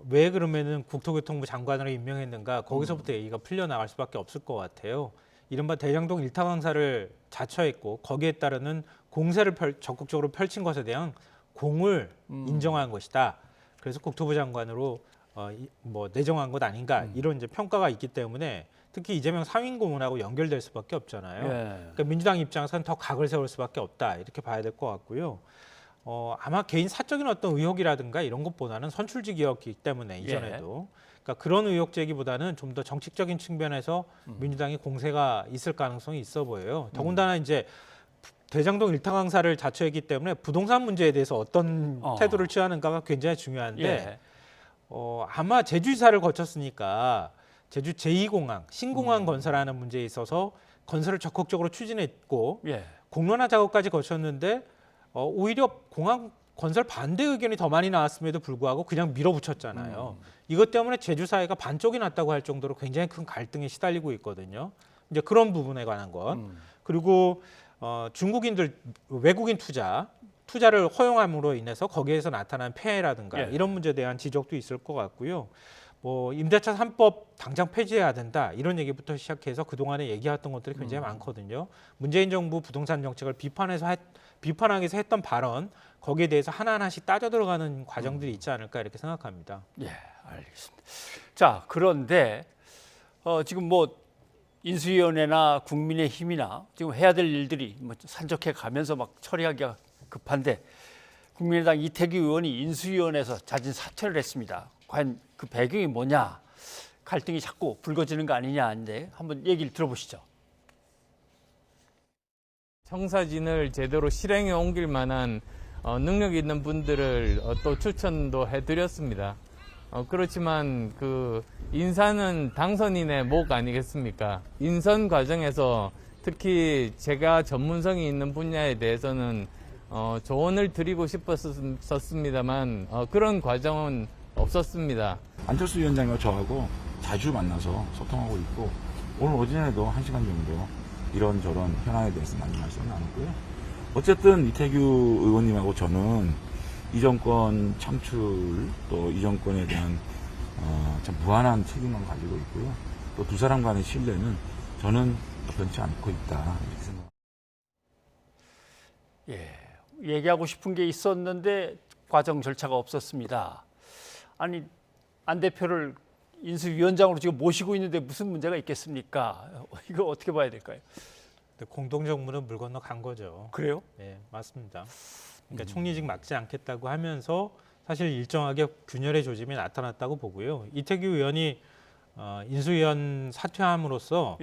왜 그러면은 국토교통부 장관으로 임명했는가 거기서부터 얘기가 풀려나갈 수밖에 없을 것 같아요. 이른바 대장동 일타 강사를 자처했고 거기에 따르는 공세를 적극적으로 펼친 것에 대한 공을 인정한 것이다. 그래서 국토부 장관으로 뭐 내정한 것 아닌가 이런 이제 평가가 있기 때문에 특히 이재명 상임 고문하고 연결될 수밖에 없잖아요. 그러니까 민주당 입장에서는 더 각을 세울 수밖에 없다 이렇게 봐야 될 것 같고요. 아마 개인 사적인 어떤 의혹이라든가 이런 것보다는 선출직이었기 때문에 이전에도 그러니까 그런 의혹 제기보다는 좀 더 정치적인 측면에서 민주당이 공세가 있을 가능성이 있어 보여요. 더군다나 이제 대장동 일타 강사를 자처했기 때문에 부동산 문제에 대해서 어떤 태도를 취하는가가 굉장히 중요한데 아마 제주지사를 거쳤으니까 제주 제2공항, 신공항 건설하는 문제에 있어서 건설을 적극적으로 추진했고 공론화 작업까지 거쳤는데 오히려 공항 건설 반대 의견이 더 많이 나왔음에도 불구하고 그냥 밀어붙였잖아요. 이것 때문에 제주 사회가 반쪽이 났다고 할 정도로 굉장히 큰 갈등에 시달리고 있거든요. 이제 그런 부분에 관한 것. 그리고 중국인들 외국인 투자를 허용함으로 인해서 거기에서 나타난 폐해라든가 이런 문제에 대한 지적도 있을 것 같고요. 뭐 임대차 3법 당장 폐지해야 된다 이런 얘기부터 시작해서 그동안에 얘기했던 것들이 굉장히 많거든요. 문재인 정부 부동산 정책을 비판하기 위해서 했던 발언 거기에 대해서 하나하나씩 따져 들어가는 과정들이 있지 않을까 이렇게 생각합니다. 알겠습니다. 자, 그런데 지금 뭐 인수위원회나 국민의힘이나 지금 해야 될 일들이 뭐 산적해 가면서 막 처리하기가 급한데 국민의당 이태규 의원이 인수위원회에서 자진 사퇴를 했습니다. 과연 그 배경이 뭐냐? 갈등이 자꾸 불거지는 거 아니냐인데 한번 얘기를 들어보시죠. 청사진을 제대로 실행에 옮길 만한 능력 있는 분들을 또 추천도 해드렸습니다. 그렇지만 그 인사는 당선인의 목 아니겠습니까? 인선 과정에서 특히 제가 전문성이 있는 분야에 대해서는 조언을 드리고 싶었습니다만 그런 과정은 없었습니다. 안철수 위원장과 저하고 자주 만나서 소통하고 있고 오늘 오전에도 1시간 정도 이런저런 현안에 대해서 많이 말씀을 나눴고요. 어쨌든 이태규 의원님하고 저는 이 정권 창출 또 이 정권에 대한 참 무한한 책임을 가지고 있고요. 또 두 사람 간의 신뢰는 저는 변치 않고 있다 이렇게 생각합니다. 얘기하고 싶은 게 있었는데 과정 절차가 없었습니다. 아니 안 대표를 인수위원장으로 지금 모시고 있는데 무슨 문제가 있겠습니까? 이거 어떻게 봐야 될까요? 공동정부는 물 건너 간 거죠. 그래요? 네, 맞습니다. 그러니까 총리직 맡지 않겠다고 하면서 사실 일정하게 균열의 조짐이 나타났다고 보고요. 이태규 의원이 인수위원 사퇴함으로써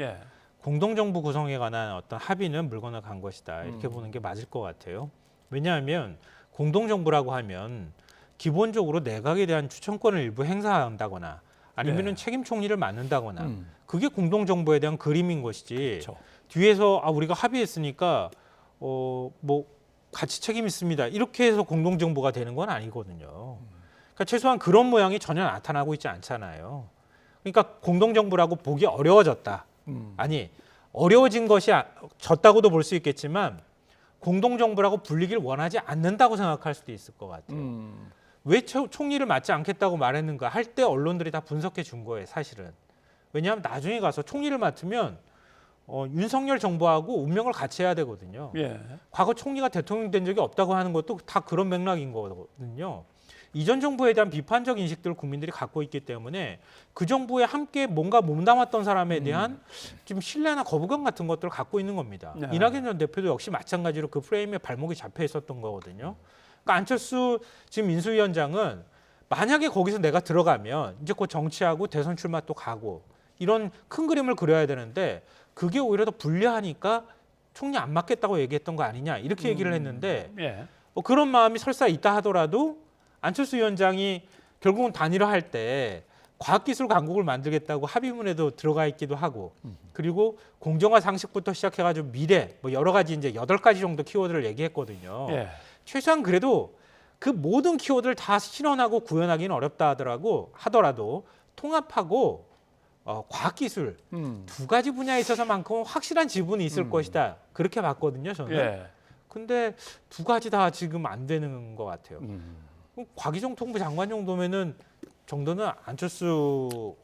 공동정부 구성에 관한 어떤 합의는 물 건너 간 것이다. 이렇게 보는 게 맞을 것 같아요. 왜냐하면 공동정부라고 하면 기본적으로 내각에 대한 추천권을 일부 행사한다거나 아니면은 책임 총리를 맡는다거나 그게 공동정부에 대한 그림인 것이지. 그렇죠. 뒤에서 우리가 합의했으니까 뭐 같이 책임 있습니다. 이렇게 해서 공동정부가 되는 건 아니거든요. 그러니까 최소한 그런 모양이 전혀 나타나고 있지 않잖아요. 그러니까 공동정부라고 보기 어려워졌다. 아니 어려워진 것이 졌다고도 볼 수 있겠지만 공동정부라고 불리길 원하지 않는다고 생각할 수도 있을 것 같아요. 왜 총리를 맡지 않겠다고 말했는가 할 때 언론들이 다 분석해 준 거예요, 사실은. 왜냐하면 나중에 가서 총리를 맡으면 윤석열 정부하고 운명을 같이 해야 되거든요. 과거 총리가 대통령 된 적이 없다고 하는 것도 다 그런 맥락인 거거든요. 이전 정부에 대한 비판적 인식들을 국민들이 갖고 있기 때문에 그 정부에 함께 뭔가 몸담았던 사람에 대한 좀 신뢰나 거부감 같은 것들을 갖고 있는 겁니다. 이낙연 전 대표도 역시 마찬가지로 그 프레임에 발목이 잡혀 있었던 거거든요. 그러니까 안철수 지금 인수위원장은 만약에 거기서 내가 들어가면 이제 곧 정치하고 대선 출마 또 가고 이런 큰 그림을 그려야 되는데 그게 오히려 더 불리하니까 총리 안 맡겠다고 얘기했던 거 아니냐 이렇게 얘기를 했는데 그런 마음이 설사 있다 하더라도 안철수 위원장이 결국은 단일화할 때 과학기술 강국을 만들겠다고 합의문에도 들어가 있기도 하고 그리고 공정화 상식부터 시작해가지고 미래 뭐 여러 가지 이제 8가지 정도 키워드를 얘기했거든요. 최소한 그래도 그 모든 키워드를 다 실현하고 구현하기는 어렵다 하더라도 통합하고 과학기술 두 가지 분야에 있어서만큼은 확실한 지분이 있을 것이다. 그렇게 봤거든요, 저는. 근데 두 가지 다 지금 안 되는 것 같아요. 곽희정 통부 장관 정도는 안철수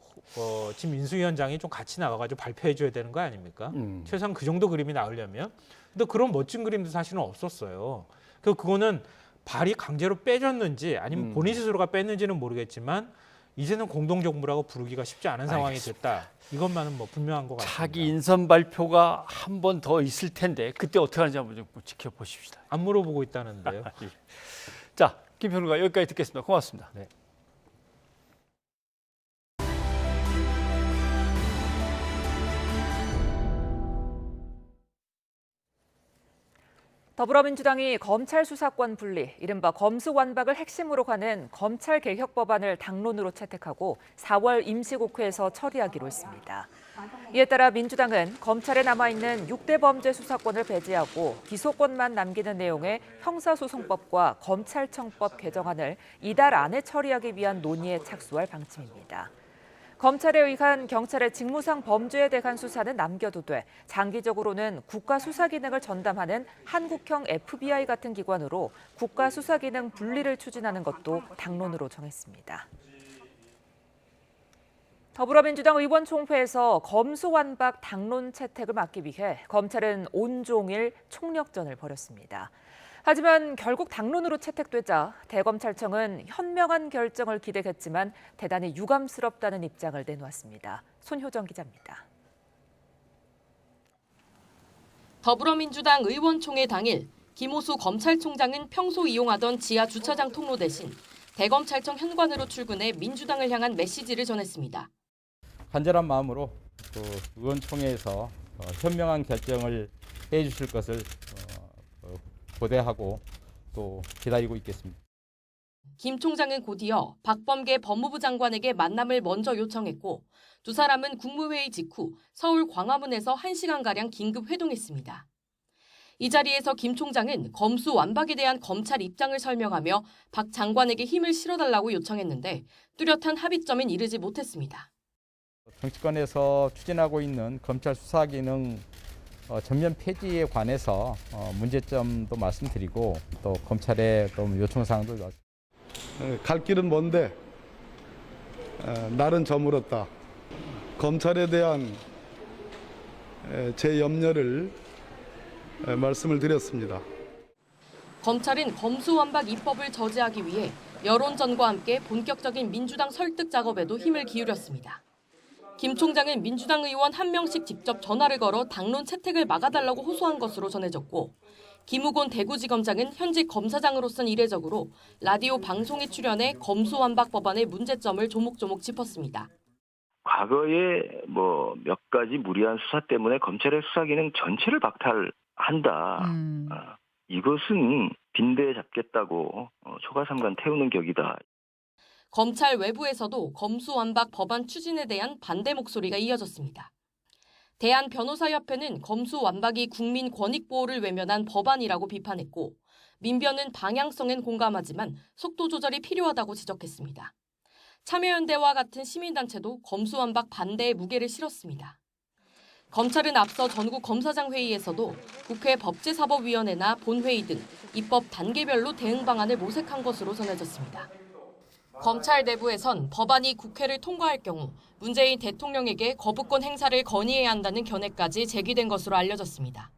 지금 인수위원장이 좀 같이 나와가지고 발표해 줘야 되는 거 아닙니까? 최소한 그 정도 그림이 나오려면. 근데 그런 멋진 그림도 사실은 없었어요. 그거는 발이 강제로 빼줬는지 아니면 본인 스스로가 뺐는지는 모르겠지만 이제는 공동정부라고 부르기가 쉽지 않은 상황이 됐다. 이것만은 뭐 분명한 것 같습니다. 차기 인선 발표가 한 번 더 있을 텐데 그때 어떻게 하는지 한번 좀 지켜보십시다. 안 물어보고 있다는데요. 자, 김 평론가 여기까지 듣겠습니다. 고맙습니다. 네. 더불어민주당이 검찰 수사권 분리, 이른바 검수완박을 핵심으로 가는 검찰개혁 법안을 당론으로 채택하고 4월 임시국회에서 처리하기로 했습니다. 이에 따라 민주당은 검찰에 남아있는 6대 범죄 수사권을 배제하고 기소권만 남기는 내용의 형사소송법과 검찰청법 개정안을 이달 안에 처리하기 위한 논의에 착수할 방침입니다. 검찰에 의한 경찰의 직무상 범죄에 대한 수사는 남겨도 돼 장기적으로는 국가 수사 기능을 전담하는 한국형 FBI 같은 기관으로 국가 수사 기능 분리를 추진하는 것도 당론으로 정했습니다. 더불어민주당 의원총회에서 검수완박 당론 채택을 막기 위해 검찰은 온종일 총력전을 벌였습니다. 하지만 결국 당론으로 채택되자 대검찰청은 현명한 결정을 기대했지만 대단히 유감스럽다는 입장을 내놓았습니다. 손효정 기자입니다. 더불어민주당 의원총회 당일 김호수 검찰총장은 평소 이용하던 지하 주차장 통로 대신 대검찰청 현관으로 출근해 민주당을 향한 메시지를 전했습니다. 간절한 마음으로 의원총회에서 현명한 결정을 해주실 것을 고대하고 또 기다리고 있겠습니다. 김 총장은 곧이어 박범계 법무부 장관에게 만남을 먼저 요청했고 두 사람은 국무회의 직후 서울 광화문에서 1시간가량 긴급 회동했습니다. 이 자리에서 김 총장은 검수 완박에 대한 검찰 입장을 설명하며 박 장관에게 힘을 실어달라고 요청했는데 뚜렷한 합의점엔 이르지 못했습니다. 정치권에서 추진하고 있는 검찰 수사 기능 전면 폐지에 관해서 문제점도 말씀드리고 또 검찰의 또 요청사항도 갈 길은 먼데 날은 저물었다. 검찰에 대한 제 염려를 말씀을 드렸습니다. 검찰은 검수완박 입법을 저지하기 위해 여론전과 함께 본격적인 민주당 설득 작업에도 힘을 기울였습니다. 김 총장은 민주당 의원 한 명씩 직접 전화를 걸어 당론 채택을 막아달라고 호소한 것으로 전해졌고, 김우곤 대구지검장은 현직 검사장으로선 이례적으로 라디오 방송에 출연해 검수완박 법안의 문제점을 조목조목 짚었습니다. 과거에 몇 가지 무리한 수사 때문에 검찰의 수사 기능 전체를 박탈한다. 이것은 빈대 잡겠다고 초가삼간 태우는 격이다. 검찰 외부에서도 검수완박 법안 추진에 대한 반대 목소리가 이어졌습니다. 대한변호사협회는 검수완박이 국민 권익보호를 외면한 법안이라고 비판했고, 민변은 방향성엔 공감하지만 속도 조절이 필요하다고 지적했습니다. 참여연대와 같은 시민단체도 검수완박 반대의 무게를 실었습니다. 검찰은 앞서 전국 검사장 회의에서도 국회 법제사법위원회나 본회의 등 입법 단계별로 대응 방안을 모색한 것으로 전해졌습니다. 검찰 내부에선 법안이 국회를 통과할 경우 문재인 대통령에게 거부권 행사를 건의해야 한다는 견해까지 제기된 것으로 알려졌습니다.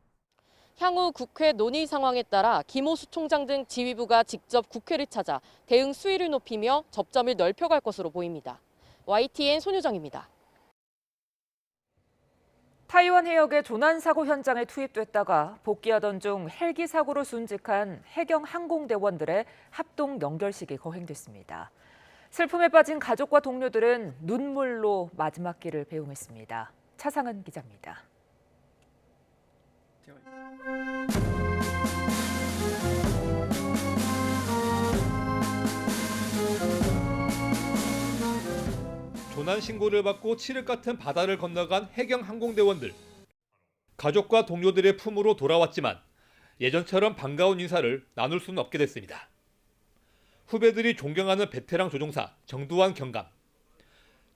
향후 국회 논의 상황에 따라 김호수 총장 등 지휘부가 직접 국회를 찾아 대응 수위를 높이며 접점을 넓혀갈 것으로 보입니다. YTN 손유정입니다. 타이완 해역의 조난 사고 현장에 투입됐다가 복귀하던 중 헬기 사고로 순직한 해경 항공대원들의 합동 영결식이 거행됐습니다. 슬픔에 빠진 가족과 동료들은 눈물로 마지막 길을 배웅했습니다. 차상은 기자입니다. 조난 신고를 받고 칠흑 같은 바다를 건너간 해경 항공대원들. 가족과 동료들의 품으로 돌아왔지만 예전처럼 반가운 인사를 나눌 수는 없게 됐습니다. 후배들이 존경하는 베테랑 조종사 정두환 경감,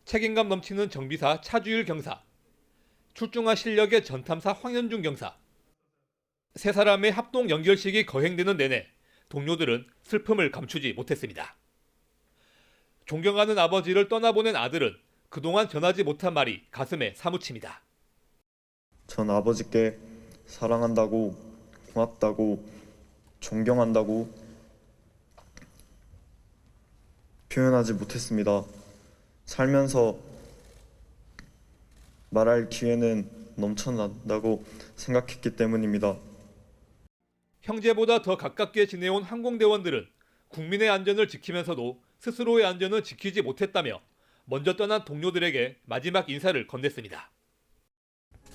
책임감 넘치는 정비사 차주일 경사, 출중한 실력의 전탐사 황현중 경사. 세 사람의 합동 연결식이 거행되는 내내 동료들은 슬픔을 감추지 못했습니다. 존경하는 아버지를 떠나보낸 아들은 그동안 전하지 못한 말이 가슴에 사무칩니다. 전 아버지께 사랑한다고, 고맙다고, 존경한다고 표현하지 못했습니다. 살면서 말할 기회는 넘쳐난다고 생각했기 때문입니다. 형제보다 더 가깝게 지내온 항공대원들은 국민의 안전을 지키면서도 스스로의 안전을 지키지 못했다며 먼저 떠난 동료들에게 마지막 인사를 건넸습니다.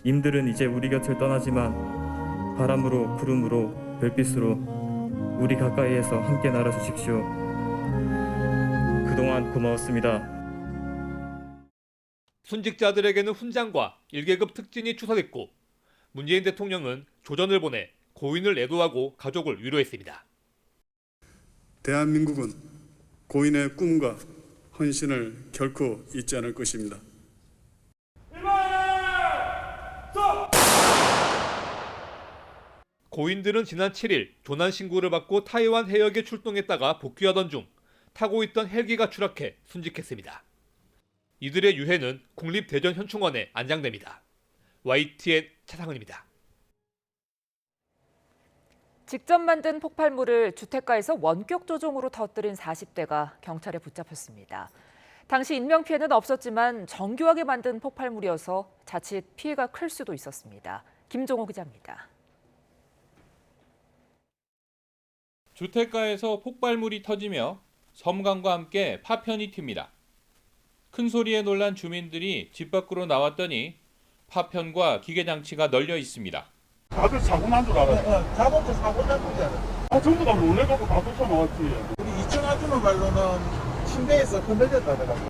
님들은 이제 우리 곁을 떠나지만 바람으로 구름으로 별빛으로 우리 가까이에서 함께 날아주십시오. 그동안 고마웠습니다. 순직자들에게는 훈장과 1계급 특진이 추서됐고, 문재인 대통령은 조전을 보내 고인을 애도하고 가족을 위로했습니다. 대한민국은 고인의 꿈과 헌신을 결코 잊지 않을 것입니다. 고인들은 지난 7일 조난 신고를 받고 타이완 해역에 출동했다가 복귀하던 중 타고 있던 헬기가 추락해 순직했습니다. 이들의 유해는 국립대전현충원에 안장됩니다. YTN 차상은입니다. 직접 만든 폭발물을 주택가에서 원격 조종으로 터뜨린 40대가 경찰에 붙잡혔습니다. 당시 인명피해는 없었지만 정교하게 만든 폭발물이어서 자칫 피해가 클 수도 있었습니다. 김종호 기자입니다. 주택가에서 폭발물이 터지며 섬광과 함께 파편이 튑니다. 큰 소리에 놀란 주민들이 집 밖으로 나왔더니 파편과 기계장치가 널려 있습니다. 다들 사고 난 줄 알았어. 자동차 사고 난 줄 알았어. 전부 다 놀래갖고 다 쫓아나왔지. 우리 2층 아주는 말로는 침대에서 흔들렸다더라고.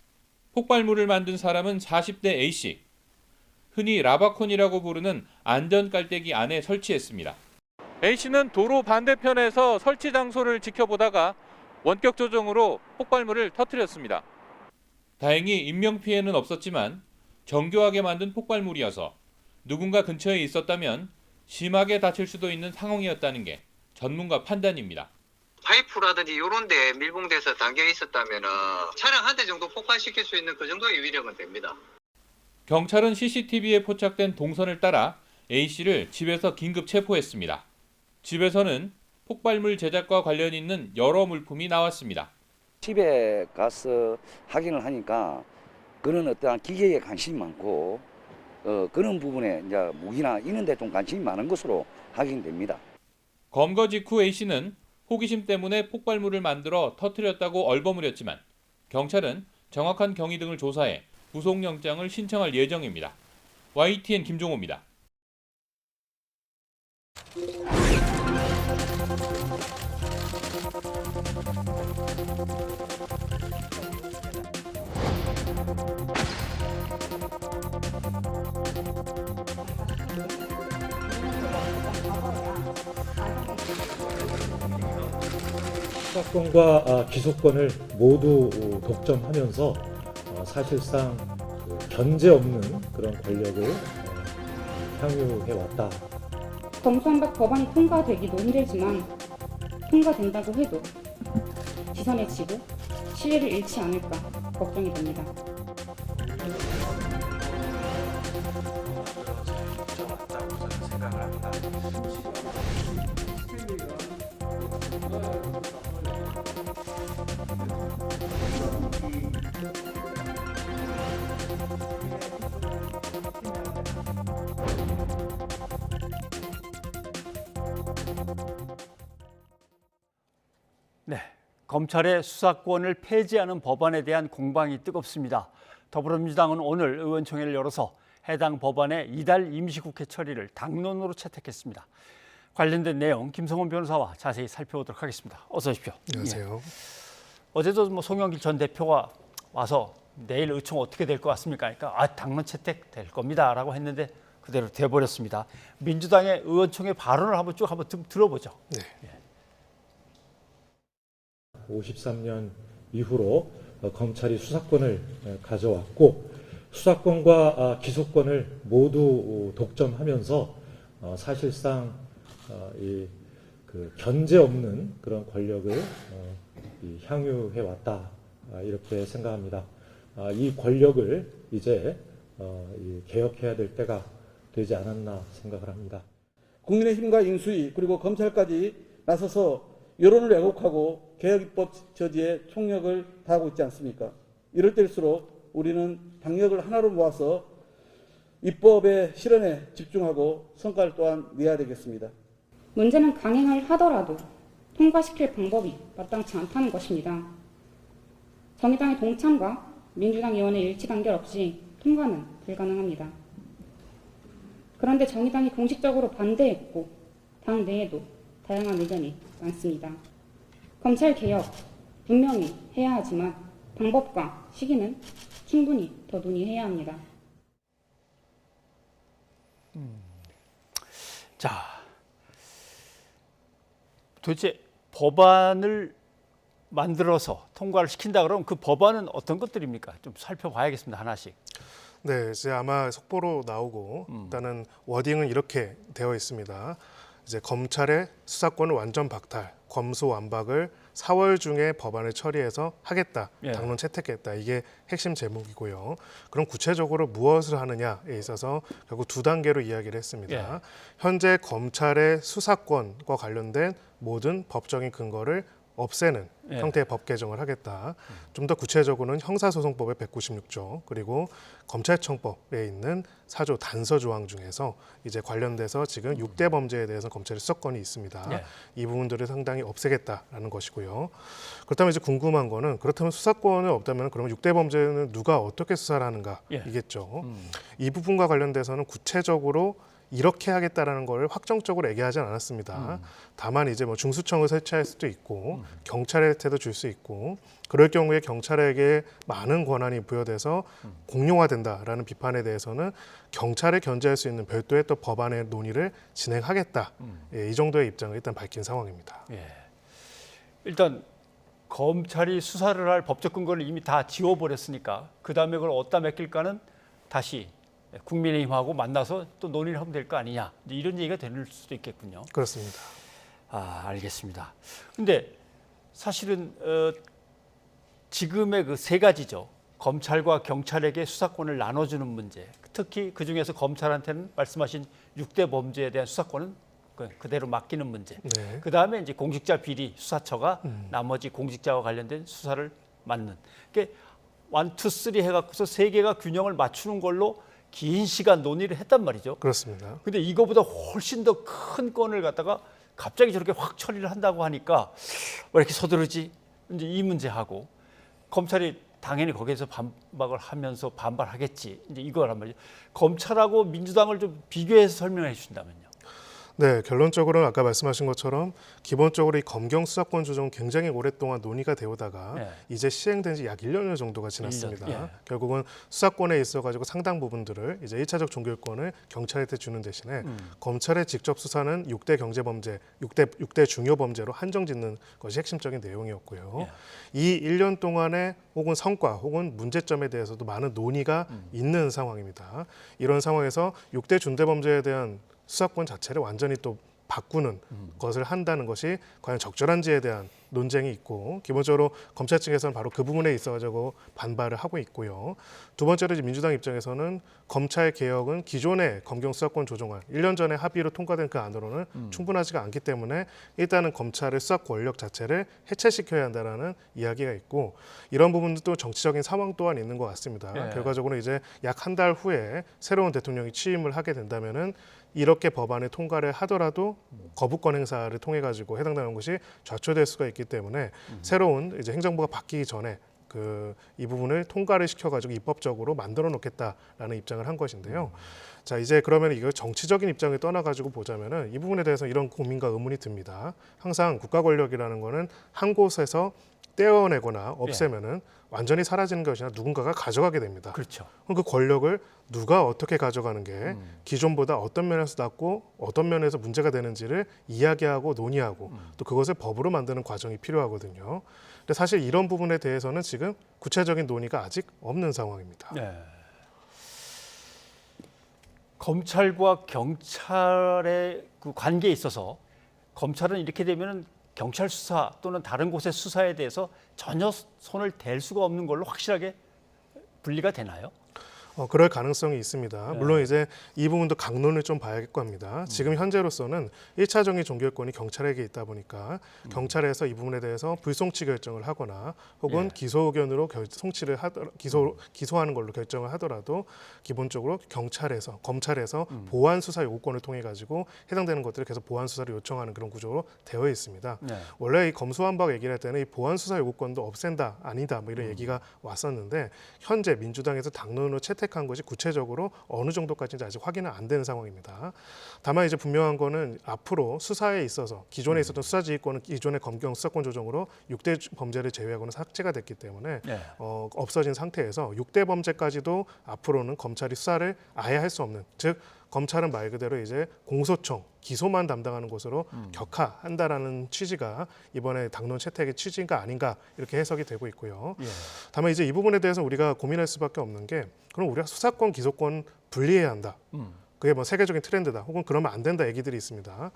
폭발물을 만든 사람은 40대 A씨. 흔히 라바콘이라고 부르는 안전깔대기 안에 설치했습니다. A씨는 도로 반대편에서 설치 장소를 지켜보다가 원격 조종으로 폭발물을 터뜨렸습니다. 다행히 인명피해는 없었지만 정교하게 만든 폭발물이어서 누군가 근처에 있었다면 심하게 다칠 수도 있는 상황이었다는 게 전문가 판단입니다. 파이프라든지 이런 데 밀봉돼서 담겨 있었다면 차량 한 대 정도 폭발시킬 수 있는 그 정도의 위력은 됩니다. 경찰은 CCTV에 포착된 동선을 따라 A씨를 집에서 긴급 체포했습니다. 집에서는 폭발물 제작과 관련 있는 여러 물품이 나왔습니다. 집에 가서 확인을 하니까 그런 어떠한 기계에 관심이 많고 그런 부분에 이제 무기나 이런 데 좀 관심이 많은 것으로 확인됩니다. 검거 직후 A씨는 호기심 때문에 폭발물을 만들어 터뜨렸다고 얼버무렸지만 경찰은 정확한 경위 등을 조사해 구속영장을 신청할 예정입니다. YTN 김종호입니다. 수사권과 기소권을 모두 독점하면서 사실상 견제 없는 그런 권력을 향유해왔다. 검수완박 법안이 통과되기도 힘들지만 통과된다고 해도 지선의 지고 신뢰를 잃지 않을까 걱정이 됩니다. 네, 검찰의 수사권을 폐지하는 법안에 대한 공방이 뜨겁습니다. 더불어민주당은 오늘 의원총회를 열어서 해당 법안의 이달 임시국회 처리를 당론으로 채택했습니다. 관련된 내용 김성원 변호사와 자세히 살펴보도록 하겠습니다. 어서 오십시오. 안녕하세요. 예. 어제도 송영길 전 대표가 와서 내일 의총 어떻게 될 것 같습니까? 그러니까 당론 채택될 겁니다라고 했는데 그대로 돼버렸습니다. 민주당의 의원총회 발언을 한번 들어보죠. 네. 예. 53년 이후로 검찰이 수사권을 가져왔고 수사권과 기소권을 모두 독점하면서 사실상 그 견제 없는 그런 권력을 향유해왔다 이렇게 생각합니다. 이 권력을 이제 개혁해야 될 때가 되지 않았나 생각을 합니다. 국민의힘과 인수위 그리고 검찰까지 나서서 여론을 왜곡하고 개혁입법 저지에 총력을 다하고 있지 않습니까? 이럴 때일수록 우리는 당력을 하나로 모아서 입법의 실현에 집중하고 성과를 또한 내야 되겠습니다. 문제는 강행을 하더라도 통과시킬 방법이 마땅치 않다는 것입니다. 정의당의 동참과 민주당 의원의 일치 단결 없이 통과는 불가능합니다. 그런데 정의당이 공식적으로 반대했고 당 내에도 다양한 의견이 많습니다. 검찰개혁 분명히 해야 하지만 방법과 시기는 충분히 더 논의해야 합니다. 자, 도대체 법안을 만들어서 통과를 시킨다 그러면 그 법안은 어떤 것들입니까? 좀 살펴봐야겠습니다. 하나씩. 네, 이제 아마 속보로 나오고 일단은 워딩은 이렇게 되어 있습니다. 이제 검찰의 수사권을 완전 박탈, 검수 완박을 4월 중에 법안을 처리해서 하겠다, 예. 당론 채택했다. 이게 핵심 제목이고요. 그럼 구체적으로 무엇을 하느냐에 있어서 결국 두 단계로 이야기를 했습니다. 예. 현재 검찰의 수사권과 관련된 모든 법적인 근거를 없애는 예. 형태의 법 개정을 하겠다. 좀 더 구체적으로는 형사소송법의 196조 그리고 검찰청법에 있는 4조 단서 조항 중에서 이제 관련돼서 지금 6대 범죄에 대해서 검찰의 수사권이 있습니다. 예. 이 부분들을 상당히 없애겠다라는 것이고요. 그렇다면 이제 궁금한 거는 그렇다면 수사권이 없다면 그러면 6대 범죄는 누가 어떻게 수사를 하는가 예. 이겠죠. 이 부분과 관련돼서는 구체적으로 이렇게 하겠다라는 걸 확정적으로 얘기하진 않았습니다. 다만 이제 뭐 중수청을 설치할 수도 있고 경찰한테도 줄 수 있고 그럴 경우에 경찰에게 많은 권한이 부여돼서 공룡화된다라는 비판에 대해서는 경찰을 견제할 수 있는 별도의 또 법안의 논의를 진행하겠다. 예, 이 정도의 입장을 일단 밝힌 상황입니다. 예. 일단 검찰이 수사를 할 법적 근거를 이미 다 지워버렸으니까 그 다음에 그걸 어디다 맡길까는 다시 국민의힘하고 만나서 또 논의를 하면 될 거 아니냐 이런 얘기가 될 수도 있겠군요. 그렇습니다. 알겠습니다. 근데 사실은 지금의 그 세 가지죠. 검찰과 경찰에게 수사권을 나눠주는 문제. 특히 그중에서 검찰한테는 말씀하신 6대 범죄에 대한 수사권은 그대로 맡기는 문제. 네. 그다음에 이제 공직자 비리 수사처가 나머지 공직자와 관련된 수사를 맡는. 그게 1, 2, 3 해갖고서 세 개가 균형을 맞추는 걸로 긴 시간 논의를 했단 말이죠. 그렇습니다. 근데 이거보다 훨씬 더 큰 건을 갖다가 갑자기 저렇게 확 처리를 한다고 하니까 왜 이렇게 서두르지? 이제 이 문제하고 검찰이 당연히 거기에서 반박을 하면서 반발하겠지. 이제 이거란 말이죠. 검찰하고 민주당을 좀 비교해서 설명해 주신다면요. 네, 결론적으로는 아까 말씀하신 것처럼 기본적으로 이 검경 수사권 조정은 굉장히 오랫동안 논의가 되오다가 네. 이제 시행된 지 약 1년여 정도가 지났습니다. 1년, 예. 결국은 수사권에 있어가지고 상당 부분들을 이제 1차적 종결권을 경찰한테 주는 대신에 검찰의 직접 수사는 6대 경제범죄, 6대 중요범죄로 한정짓는 것이 핵심적인 내용이었고요. 예. 이 1년 동안의 혹은 성과 혹은 문제점에 대해서도 많은 논의가 있는 상황입니다. 이런 상황에서 6대 중대범죄에 대한 수사권 자체를 완전히 또 바꾸는 것을 한다는 것이 과연 적절한지에 대한 논쟁이 있고 기본적으로 검찰 측에서는 바로 그 부분에 있어가지고 반발을 하고 있고요. 두 번째로 이제 민주당 입장에서는 검찰 개혁은 기존의 검경 수사권 조정안 1년 전에 합의로 통과된 그 안으로는 충분하지가 않기 때문에 일단은 검찰의 수사 권력 자체를 해체시켜야 한다라는 이야기가 있고 이런 부분도 정치적인 상황 또한 있는 것 같습니다. 네. 결과적으로 이제 약 한 달 후에 새로운 대통령이 취임을 하게 된다면은 이렇게 법안을 통과를 하더라도 거부권 행사를 통해 가지고 해당되는 것이 좌초될 수가 있기 때문에 새로운 이제 행정부가 바뀌기 전에 이 부분을 통과를 시켜가지고 입법적으로 만들어 놓겠다라는 입장을 한 것인데요. 자 이제 그러면 이거 정치적인 입장을 떠나가지고 보자면은 이 부분에 대해서 이런 고민과 의문이 듭니다. 항상 국가 권력이라는 거는 한 곳에서 떼어내거나 없애면은 완전히 사라지는 것이 아니라 누군가가 가져가게 됩니다. 그렇죠. 그럼 그 권력을 누가 어떻게 가져가는 게 기존보다 어떤 면에서 낫고 어떤 면에서 문제가 되는지를 이야기하고 논의하고 또 그것을 법으로 만드는 과정이 필요하거든요. 근데 사실 이런 부분에 대해서는 지금 구체적인 논의가 아직 없는 상황입니다. 네. 검찰과 경찰의 그 관계에 있어서 검찰은 이렇게 되면은 경찰 수사 또는 다른 곳의 수사에 대해서 전혀 손을 댈 수가 없는 걸로 확실하게 분리가 되나요? 그럴 가능성이 있습니다. 네. 물론 이제 이 부분도 강론을 좀 봐야겠고 합니다. 지금 현재로서는 1차적인 종결권이 경찰에게 있다 보니까 경찰에서 이 부분에 대해서 불송치 결정을 하거나 혹은 기소 의견으로 기소하는 걸로 결정을 하더라도 기본적으로 검찰에서 보완 수사 요구권을 통해 가지고 해당되는 것들을 계속 보완 수사를 요청하는 그런 구조로 되어 있습니다. 네. 원래 이 검수완박 얘기를 할 때는 이 보완 수사 요구권도 없앤다, 아니다 뭐 이런 얘기가 왔었는데 현재 민주당에서 당론으로 채택한 것이 구체적으로 어느 정도까지인지 아직 확인은 안 되는 상황입니다. 다만 이제 분명한 거는 앞으로 수사에 있어서 기존에 있었던 수사지휘권은 기존의 검경 수사권 조정으로 6대 범죄를 제외하고는 삭제가 됐기 때문에 없어진 상태에서 6대 범죄까지도 앞으로는 검찰이 수사를 아예 할 수 없는, 즉 검찰은 말 그대로 이제 공소청, 기소만 담당하는 곳으로 격화한다라는 취지가 이번에 당론 채택의 취지가 아닌가 이렇게 해석이 되고 있고요. 다만 이제 이 부분에 대해서 우리가 고민할 수밖에 없는 게 그럼 우리가 수사권, 기소권 분리해야 한다. 그게 뭐 세계적인 트렌드다. 혹은 그러면 안 된다 얘기들이 있습니다.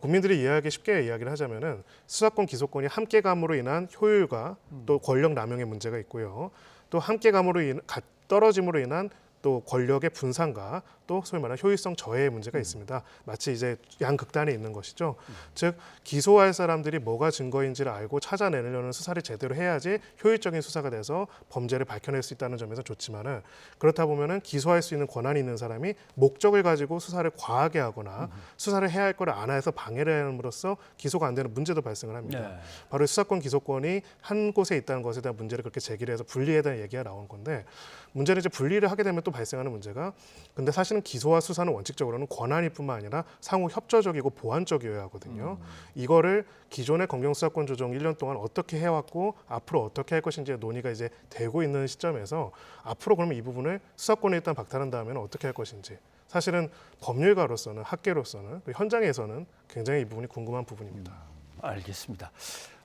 국민들이 이해하기 쉽게 이야기를 하자면은 수사권, 기소권이 함께감으로 인한 효율과 또 권력 남용의 문제가 있고요. 또 함께감으로 떨어짐으로 인한 또 권력의 분산과 또 소위 말하는 효율성 저해의 문제가 있습니다. 마치 이제 양극단에 있는 것이죠. 즉 기소할 사람들이 뭐가 증거인지를 알고 찾아내려는 수사를 제대로 해야지 효율적인 수사가 돼서 범죄를 밝혀낼 수 있다는 점에서 좋지만은 그렇다 보면은 기소할 수 있는 권한이 있는 사람이 목적을 가지고 수사를 과하게 하거나 수사를 해야 할 거를 안 해서 방해를 함으로써 기소가 안 되는 문제도 발생을 합니다. 네. 바로 수사권, 기소권이 한 곳에 있다는 것에 대한 문제를 그렇게 제기를 해서 분리해야 되는 얘기가 나온 건데 문제는 이제 분리를 하게 되면 또 발생하는 문제가 근데 사실은 기소와 수사는 원칙적으로는 권한일 뿐만 아니라 상호 협조적이고 보완적이어야 하거든요. 이거를 기존의 검경수사권 조정 1년 동안 어떻게 해왔고 앞으로 어떻게 할 것인지의 논의가 이제 되고 있는 시점에서 앞으로 그러면 이 부분을 수사권을 일단 박탈한 다음에는 어떻게 할 것인지 사실은 법률가로서는 학계로서는 또 현장에서는 굉장히 이 부분이 궁금한 부분입니다. 알겠습니다.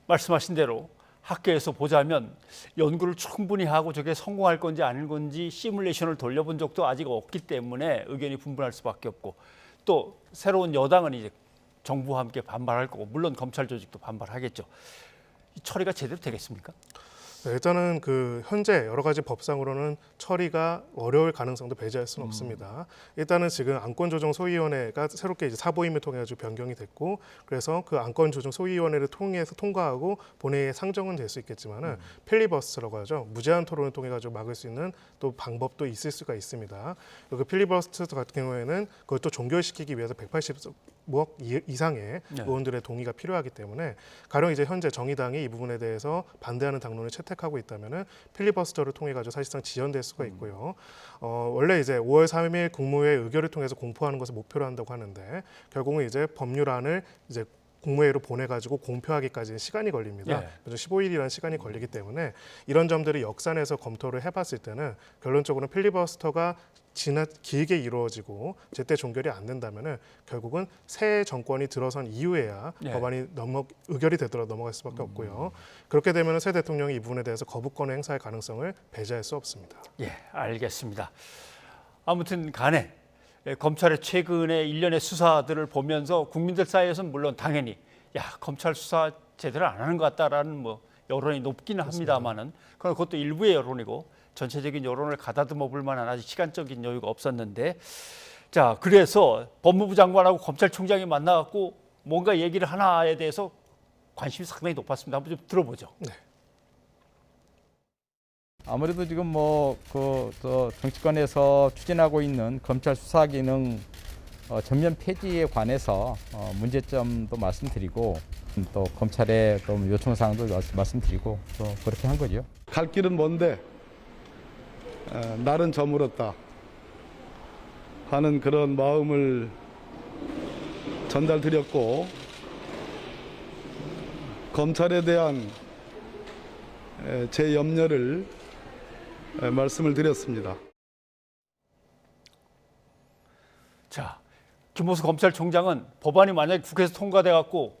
말씀하신 대로 학계에서 보자면 연구를 충분히 하고 저게 성공할 건지 아닐 건지 시뮬레이션을 돌려본 적도 아직 없기 때문에 의견이 분분할 수밖에 없고 또 새로운 여당은 이제 정부와 함께 반발할 거고 물론 검찰 조직도 반발하겠죠. 이 처리가 제대로 되겠습니까? 일단은 현재 여러 가지 법상으로는 처리가 어려울 가능성도 배제할 수는 없습니다. 일단은 지금 안건조정소위원회가 새롭게 이제 사보임을 통해 가지고 변경이 됐고, 그래서 그 안건조정소위원회를 통해서 통과하고 본회의에 상정은 될 수 있겠지만은 필리버스터라고 하죠. 무제한 토론을 통해 가지고 막을 수 있는 또 방법도 있을 수가 있습니다. 그 필리버스터 같은 경우에는 그것도 종결시키기 위해서 180석 이상의 의원들의 동의가 필요하기 때문에 가령 이제 현재 정의당이 이 부분에 대해서 반대하는 당론을 채택하고 있다면은 필리버스터를 통해 가지고 사실상 지연될 수가 있고요. 원래 이제 5월 3일 국무회의 의결을 통해서 공포하는 것을 목표로 한다고 하는데 결국은 이제 법률안을 이제 국무회의로 보내가지고 공표하기까지는 시간이 걸립니다. 그래서 15일이라는 시간이 걸리기 때문에 이런 점들을 역산해서 검토를 해봤을 때는 결론적으로 필리버스터가 길게 이루어지고 제때 종결이 안 된다면은 결국은 새 정권이 들어선 이후에야 법안이 의결이 되도록 넘어갈 수밖에 없고요. 그렇게 되면 새 대통령이 이 부분에 대해서 거부권을 행사할 가능성을 배제할 수 없습니다. 예, 알겠습니다. 아무튼 간에 검찰의 최근의 일련의 수사들을 보면서 국민들 사이에서는 물론 당연히 검찰 수사 제대로 안 하는 것 같다라는 여론이 높기는 합니다만은 그건 그것도 일부의 여론이고 전체적인 여론을 가다듬어 볼 만한 아직 시간적인 여유가 없었는데, 자, 그래서 법무부 장관하고 검찰총장이 만나갖고 뭔가 얘기를 하나에 대해서 관심이 상당히 높았습니다. 한번 좀 들어보죠. 네. 아무래도 지금 정치권에서 추진하고 있는 검찰 수사 기능 전면 폐지에 관해서 문제점도 말씀드리고 또 검찰의 또 요청 사항도 말씀드리고 또 그렇게 한 거죠. 갈 길은 먼데 날은 저물었다 하는 그런 마음을 전달드렸고, 검찰에 대한 제 염려를 말씀을 드렸습니다. 자, 김호수 검찰총장은 법안이 만약에 국회에서 통과돼 갖고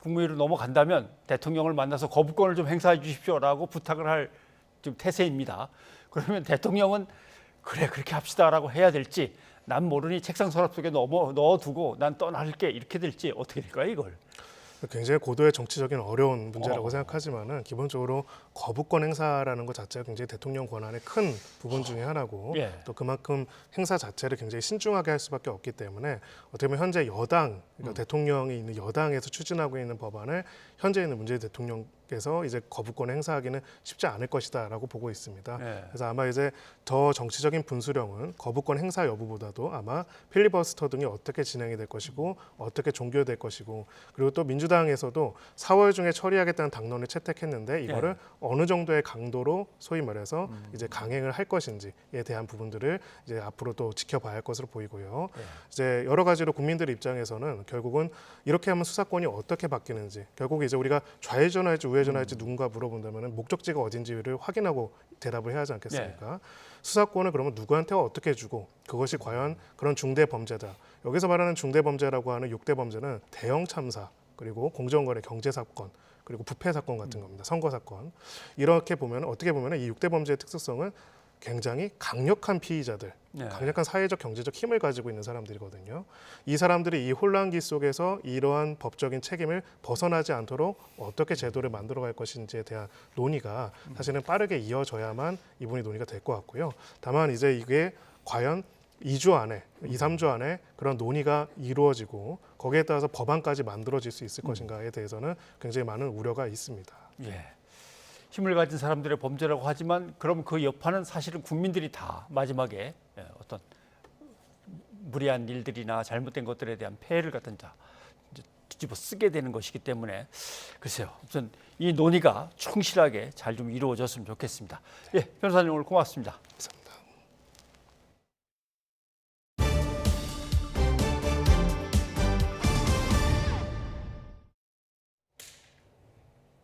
국무회의로 넘어간다면 대통령을 만나서 거부권을 좀 행사해 주십시오라고 부탁을 할 지금 태세입니다. 그러면 대통령은 그래 그렇게 합시다라고 해야 될지, 난 모르니 책상 서랍 속에 넣어두고 난 떠날게 이렇게 될지 어떻게 될까요 이걸? 굉장히 고도의 정치적인 어려운 문제라고 생각하지만은 기본적으로 거부권 행사라는 것 자체가 굉장히 대통령 권한의 큰 부분 중에 하나고 또 그만큼 행사 자체를 굉장히 신중하게 할 수밖에 없기 때문에 어떻게 보면 현재 여당, 그러니까 대통령이 있는 여당에서 추진하고 있는 법안을 현재 있는 문재인 대통령께서 이제 거부권 행사하기는 쉽지 않을 것이다라고 보고 있습니다. 그래서 아마 이제 더 정치적인 분수령은 거부권 행사 여부보다도 아마 필리버스터 등이 어떻게 진행이 될 것이고 어떻게 종결될 것이고, 그리고 또 민주당에서도 4월 중에 처리하겠다는 당론을 채택했는데 이거를 어느 정도의 강도로 소위 말해서 이제 강행을 할 것인지에 대한 부분들을 이제 앞으로 또 지켜봐야 할 것으로 보이고요. 이제 여러 가지로 국민들 입장에서는 결국은 이렇게 하면 수사권이 어떻게 바뀌는지, 결국 이제 우리가 좌회전할지 우회전할지 누군가 물어본다면 목적지가 어딘지를 확인하고 대답을 해야 하지 않겠습니까? 수사권을 그러면 누구한테 어떻게 주고 그것이 과연 그런 중대 범죄다. 여기서 말하는 중대 범죄라고 하는 6대 범죄는 대형 참사, 그리고 공정거래 경제 사건, 그리고 부패 사건 같은 겁니다. 선거 사건. 이렇게 보면 어떻게 보면 이 6대 범죄의 특수성은 굉장히 강력한 피의자들, 강력한 사회적 경제적 힘을 가지고 있는 사람들이거든요. 이 사람들이 이 혼란기 속에서 이러한 법적인 책임을 벗어나지 않도록 어떻게 제도를 만들어갈 것인지에 대한 논의가 사실은 빠르게 이어져야만 이분이 논의가 될 것 같고요. 다만 이제 이게 과연 2주 안에, 2, 3주 안에 그런 논의가 이루어지고 거기에 따라서 법안까지 만들어질 수 있을 것인가에 대해서는 굉장히 많은 우려가 있습니다. 힘을 가진 사람들의 범죄라고 하지만 그럼 그 여파는 사실은 국민들이 다 마지막에 어떤 무리한 일들이나 잘못된 것들에 대한 폐해를 갖다 뒤집어 쓰게 되는 것이기 때문에 글쎄요. 우선 이 논의가 충실하게 잘 좀 이루어졌으면 좋겠습니다. 변호사님 오늘 고맙습니다. 감사합니다.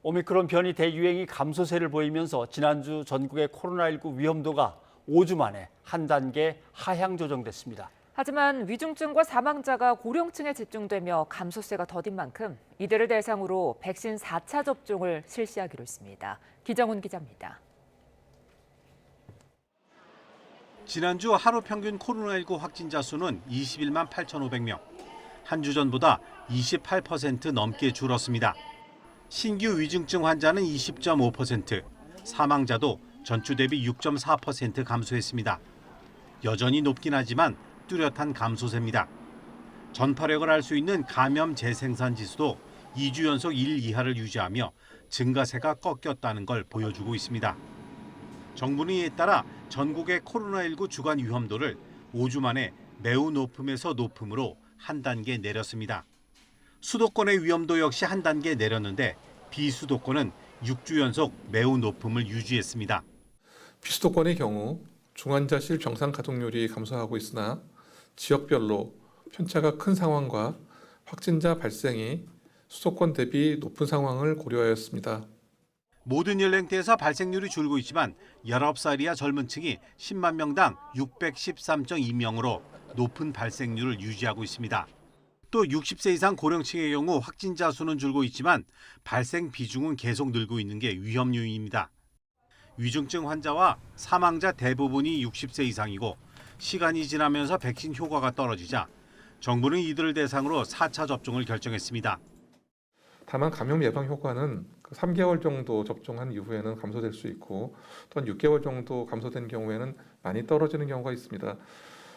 오미크론 변이 대유행이 감소세를 보이면서 지난주 전국의 코로나19 위험도가 5주 만에 한 단계 하향 조정됐습니다. 하지만 위중증과 사망자가 고령층에 집중되며 감소세가 더딘 만큼 이들을 대상으로 백신 4차 접종을 실시하기로 했습니다. 기정훈 기자입니다. 지난주 하루 평균 코로나19 확진자 수는 21만 8,500명. 한 주 전보다 28% 넘게 줄었습니다. 신규 위중증 환자는 20.5%, 사망자도 전주 대비 6.4% 감소했습니다. 여전히 높긴 하지만 뚜렷한 감소세입니다. 전파력을 알 수 있는 감염 재생산 지수도 2주 연속 1 이하를 유지하며 증가세가 꺾였다는 걸 보여주고 있습니다. 정부는 이에 따라 전국의 코로나19 주간 위험도를 5주 만에 매우 높음에서 높음으로 한 단계 내렸습니다. 수도권의 위험도 역시 한 단계 내렸는데 비수도권은 6주 연속 매우 높음을 유지했습니다. 비수도권의 경우 중환자실 병상 가동률이 감소하고 있으나 지역별로 편차가 큰 상황과 확진자 발생이 수도권 대비 높은 상황을 고려하였습니다. 모든 연령대에서 발생률이 줄고 있지만 19살 이하 젊은 층이 10만 명당 613.2명으로 높은 발생률을 유지하고 있습니다. 또 60세 이상 고령층의 경우 확진자 수는 줄고 있지만 발생 비중은 계속 늘고 있는 게 위험 요인입니다. 위중증 환자와 사망자 대부분이 60세 이상이고 시간이 지나면서 백신 효과가 떨어지자 정부는 이들을 대상으로 4차 접종을 결정했습니다. 다만 감염 예방 효과는 3개월 정도 접종한 이후에는 감소될 수 있고 또한 6개월 정도 감소된 경우에는 많이 떨어지는 경우가 있습니다.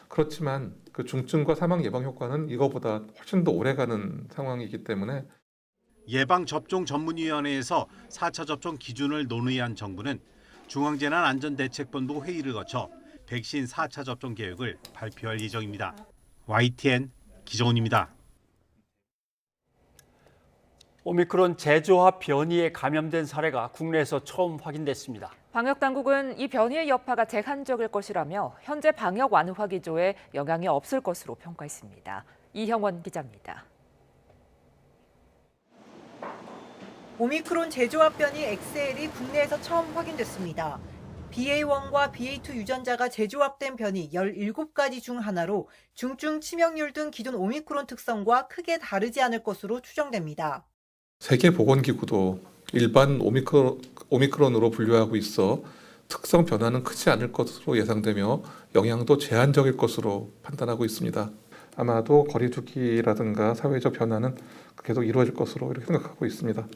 그렇지만 그 중증과 사망 예방 효과는 이거보다 훨씬 더 오래가는 상황이기 때문에 예방접종전문위원회에서 4차 접종 기준을 논의한 정부는 중앙재난안전대책본부 회의를 거쳐 백신 4차 접종 계획을 발표할 예정입니다. YTN 기정훈입니다. 오미크론 제조합 변이에 감염된 사례가 국내에서 처음 확인됐습니다. 방역당국은 이 변이의 여파가 제한적일 것이라며 현재 방역 완화 기조에 영향이 없을 것으로 평가했습니다. 이형원 기자입니다. 오미크론 제조합 변이 XL이 국내에서 처음 확인됐습니다. BA1과 BA2 유전자가 재조합된 변이 17가지 중 하나로 중증 치명률 등 기존 오미크론 특성과 크게 다르지 않을 것으로 추정됩니다. 세계보건기구도 일반 오미크론으로 분류하고 있어 특성 변화는 크지 않을 것으로 예상되며 영향도 제한적일 것으로 판단하고 있습니다. 아마도 거리두기라든가 사회적 변화는 계속 이루어질 것으로 이렇게 생각하고 있습니다.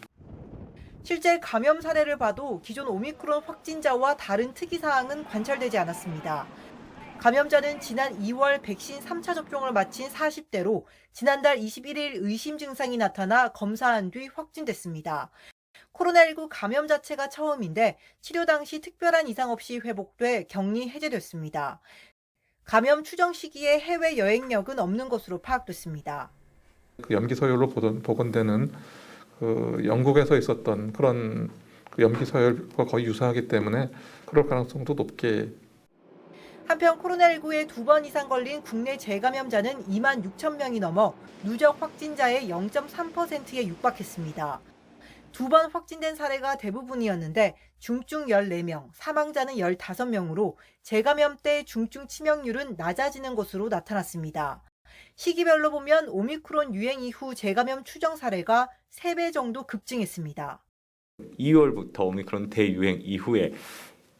실제 감염 사례를 봐도 기존 오미크론 확진자와 다른 특이사항은 관찰되지 않았습니다. 감염자는 지난 2월 백신 3차 접종을 마친 40대로 지난달 21일 의심 증상이 나타나 검사한 뒤 확진됐습니다. 코로나19 감염 자체가 처음인데 치료 당시 특별한 이상 없이 회복돼 격리 해제됐습니다. 감염 추정 시기에 해외 여행력은 없는 것으로 파악됐습니다. 염기 서열로 복원되는 영국에서 있었던 그런 염기 서열과 거의 유사하기 때문에 그럴 가능성도 높게. 한편 코로나19에 2번 이상 걸린 국내 재감염자는 2만 6천 명이 넘어 누적 확진자의 0.3%에 육박했습니다. 2번 확진된 사례가 대부분이었는데 중증 14명, 사망자는 15명으로 재감염 때 중증 치명률은 낮아지는 것으로 나타났습니다. 시기별로 보면 오미크론 유행 이후 재감염 추정 사례가 3배 정도 급증했습니다. 2월부터 오미크론 대유행 이후에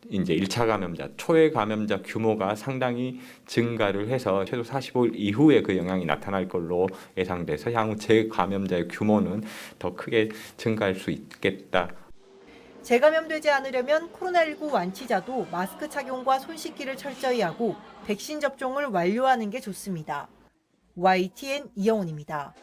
이제 1차 감염자, 초회 감염자 규모가 상당히 증가를 해서 최소 45일 이후에 그 영향이 나타날 걸로 예상돼서 향후 재감염자의 규모는 더 크게 증가할 수 있겠다. 재감염되지 않으려면 코로나19 완치자도 마스크 착용과 손 씻기를 철저히 하고 백신 접종을 완료하는 게 좋습니다. YTN 이영훈입니다.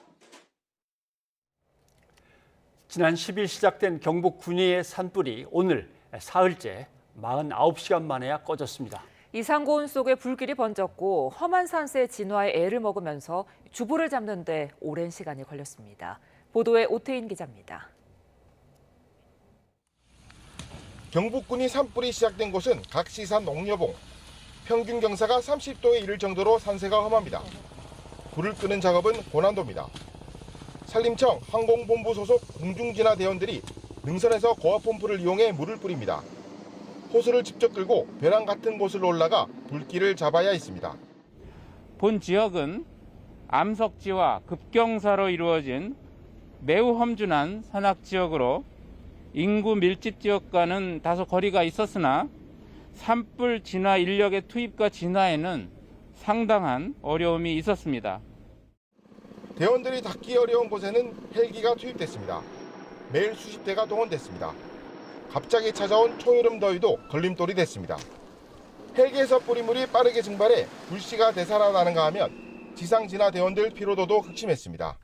지난 10일 시작된 경북 군위의 산불이 오늘 사흘째 49시간 만에야 꺼졌습니다. 이상고온 속에 불길이 번졌고 험한 산세의 진화에 애를 먹으면서 주부를 잡는 데 오랜 시간이 걸렸습니다. 보도에 오태인 기자입니다. 경북군이 산불이 시작된 곳은 각시산 옥녀봉. 평균 경사가 30도에 이를 정도로 산세가 험합니다. 불을 끄는 작업은 고난도입니다. 산림청 항공본부 소속 공중진화 대원들이 능선에서 고압 펌프를 이용해 물을 뿌립니다. 호스를 직접 끌고 벼랑 같은 곳을 올라가 불길을 잡아야 했습니다. 본 지역은 암석지와 급경사로 이루어진 매우 험준한 산악지역으로 인구 밀집 지역과는 다소 거리가 있었으나 산불 진화 인력의 투입과 진화에는 상당한 어려움이 있었습니다. 대원들이 닿기 어려운 곳에는 헬기가 투입됐습니다. 매일 수십 대가 동원됐습니다. 갑자기 찾아온 초여름 더위도 걸림돌이 됐습니다. 헬기에서 뿌리물이 빠르게 증발해 불씨가 되살아나는가 하면 지상 진화 대원들 피로도도 극심했습니다.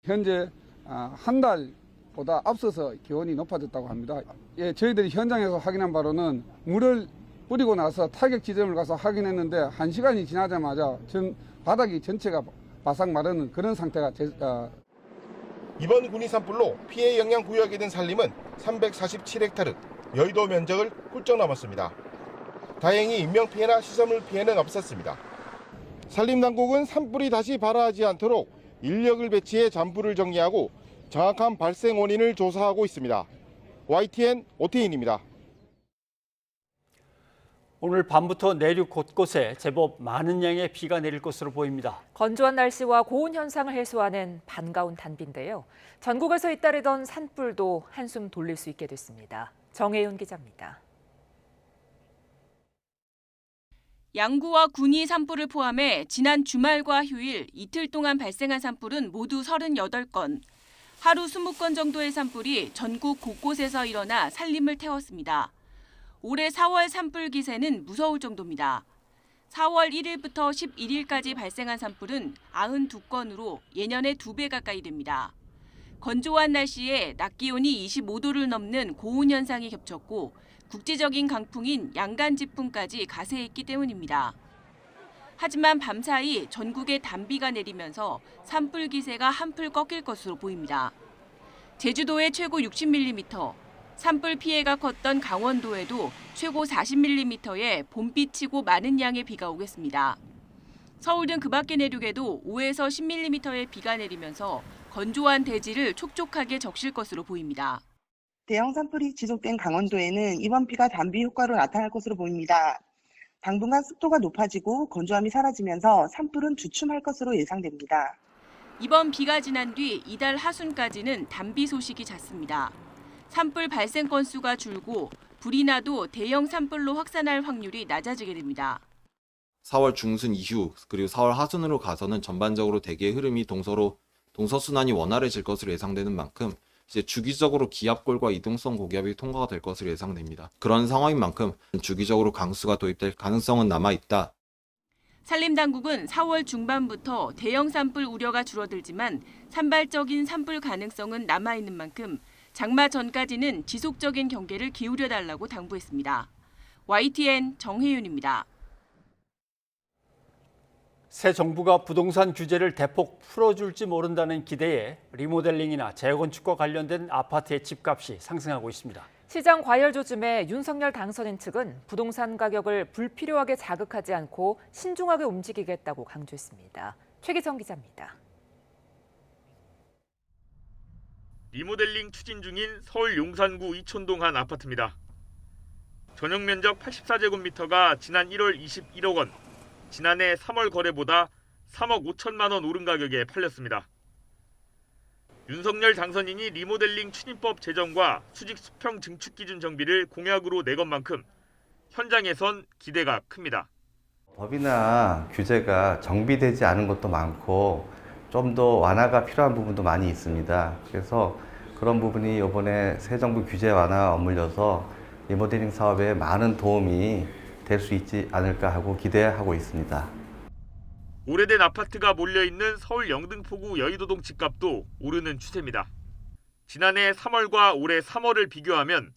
현재 한 달보다 앞서서 기온이 높아졌다고 합니다. 예, 저희들이 현장에서 확인한 바로는 물을 뿌리고 나서 타격 지점을 가서 확인했는데 1시간이 지나자마자 바닥이 전체가 바싹 마르는 그런 상태가 이번 군이 산불로 피해 영향 구역이 된 산림은 347헥타르, 여의도 면적을 훌쩍 넘었습니다. 다행히 인명피해나 시설물 피해는 없었습니다. 산림당국은 산불이 다시 발화하지 않도록 인력을 배치해 잔불을 정리하고 정확한 발생 원인을 조사하고 있습니다. YTN 오태인입니다. 오늘 밤부터 내륙 곳곳에 제법 많은 양의 비가 내릴 것으로 보입니다. 건조한 날씨와 고온 현상을 해소하는 반가운 단비인데요. 전국에서 잇따르던 산불도 한숨 돌릴 수 있게 됐습니다. 정혜윤 기자입니다. 양구와 군위 산불을 포함해 지난 주말과 휴일 이틀 동안 발생한 산불은 모두 38건. 하루 20건 정도의 산불이 전국 곳곳에서 일어나 산림을 태웠습니다. 올해 4월 산불 기세는 무서울 정도입니다. 4월 1일부터 11일까지 발생한 산불은 92건으로 예년의 2배 가까이 됩니다. 건조한 날씨에 낮 기온이 25도를 넘는 고온 현상이 겹쳤고 국지적인 강풍인 양간지풍까지 가세했기 때문입니다. 하지만 밤사이 전국에 단비가 내리면서 산불 기세가 한풀 꺾일 것으로 보입니다. 제주도에 최고 60mm, 산불 피해가 컸던 강원도에도 최고 40mm의 봄비치고 많은 양의 비가 오겠습니다. 서울 등 그 밖의 내륙에도 5에서 10mm의 비가 내리면서 건조한 대지를 촉촉하게 적실 것으로 보입니다. 대형 산불이 지속된 강원도에는 이번 비가 단비 효과로 나타날 것으로 보입니다. 당분간 습도가 높아지고 건조함이 사라지면서 산불은 주춤할 것으로 예상됩니다. 이번 비가 지난 뒤 이달 하순까지는 단비 소식이 잦습니다. 산불 발생 건수가 줄고 불이 나도 대형 산불로 확산할 확률이 낮아지게 됩니다. 4월 중순 이후 그리고 4월 하순으로 가서는 전반적으로 대기의 흐름이 동서순환이 원활해질 것으로 예상되는 만큼 이제 주기적으로 기압골과 이동성 고기압이 통과가 될 것으로 예상됩니다. 그런 상황인 만큼 주기적으로 강수가 도입될 가능성은 남아있다. 산림당국은 4월 중반부터 대형 산불 우려가 줄어들지만 산발적인 산불 가능성은 남아있는 만큼 장마 전까지는 지속적인 경계를 기울여달라고 당부했습니다. YTN 정혜윤입니다. 새 정부가 부동산 규제를 대폭 풀어줄지 모른다는 기대에 리모델링이나 재건축과 관련된 아파트의 집값이 상승하고 있습니다. 시장 과열 조짐에 윤석열 당선인 측은 부동산 가격을 불필요하게 자극하지 않고 신중하게 움직이겠다고 강조했습니다. 최기정 기자입니다. 리모델링 추진 중인 서울 용산구 이촌동 한 아파트입니다. 전용 면적 84제곱미터가 지난 1월 21억 원, 지난해 3월 거래보다 3억 5천만 원 오른 가격에 팔렸습니다. 윤석열 당선인이 리모델링 추진법 제정과 수직 수평 증축 기준 정비를 공약으로 내건 만큼 현장에선 기대가 큽니다. 법이나 규제가 정비되지 않은 것도 많고 좀 더 완화가 필요한 부분도 많이 있습니다. 그래서 그런 부분이 이번에 새 정부 규제 완화가 맞물려서 리모델링 사업에 많은 도움이 될 수 있지 않을까 하고 기대하고 있습니다. 오래된 아파트가 몰려있는 서울 영등포구 여의도동 집값도 오르는 추세입니다. 지난해 3월과 올해 3월을 비교하면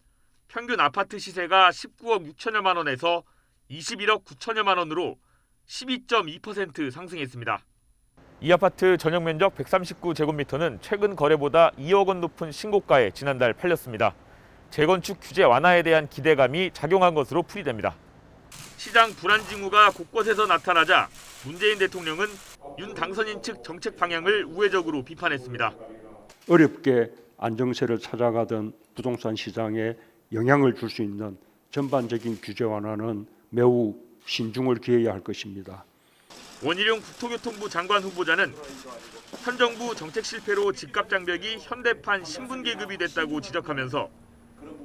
평균 아파트 시세가 19억 6천여만 원에서 21억 9천여만 원으로 12.2% 상승했습니다. 이 아파트 전용 면적 139제곱미터는 최근 거래보다 2억 원 높은 신고가에 지난달 팔렸습니다. 재건축 규제 완화에 대한 기대감이 작용한 것으로 풀이됩니다. 시장 불안 징후가 곳곳에서 나타나자 문재인 대통령은 윤 당선인 측 정책 방향을 우회적으로 비판했습니다. 어렵게 안정세를 찾아가던 부동산 시장에 영향을 줄 수 있는 전반적인 규제 완화는 매우 신중을 기해야 할 것입니다. 원희룡 국토교통부 장관 후보자는 현 정부 정책 실패로 집값 장벽이 현대판 신분계급이 됐다고 지적하면서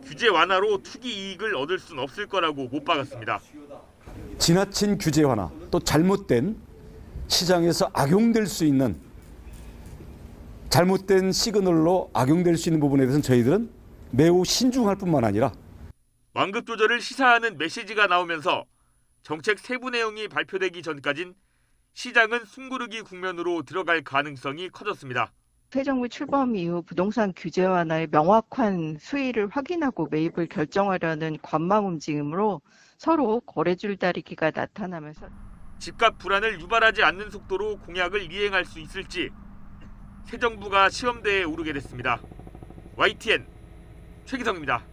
규제 완화로 투기 이익을 얻을 수는 없을 거라고 못 박았습니다. 지나친 규제 완화, 또 잘못된 시장에서 악용될 수 있는 잘못된 시그널로 악용될 수 있는 부분에 대해서는 저희들은 매우 신중할 뿐만 아니라 완급 조절을 시사하는 메시지가 나오면서 정책 세부 내용이 발표되기 전까진 시장은 숨고르기 국면으로 들어갈 가능성이 커졌습니다. 새 정부 출범 이후 부동산 규제 완화의 명확한 수위를 확인하고 매입을 결정하려는 관망 움직임으로 서로 거래 줄다리기가 나타나면서 집값 불안을 유발하지 않는 속도로 공약을 이행할 수 있을지 새 정부가 시험대에 오르게 됐습니다. YTN 최기성입니다.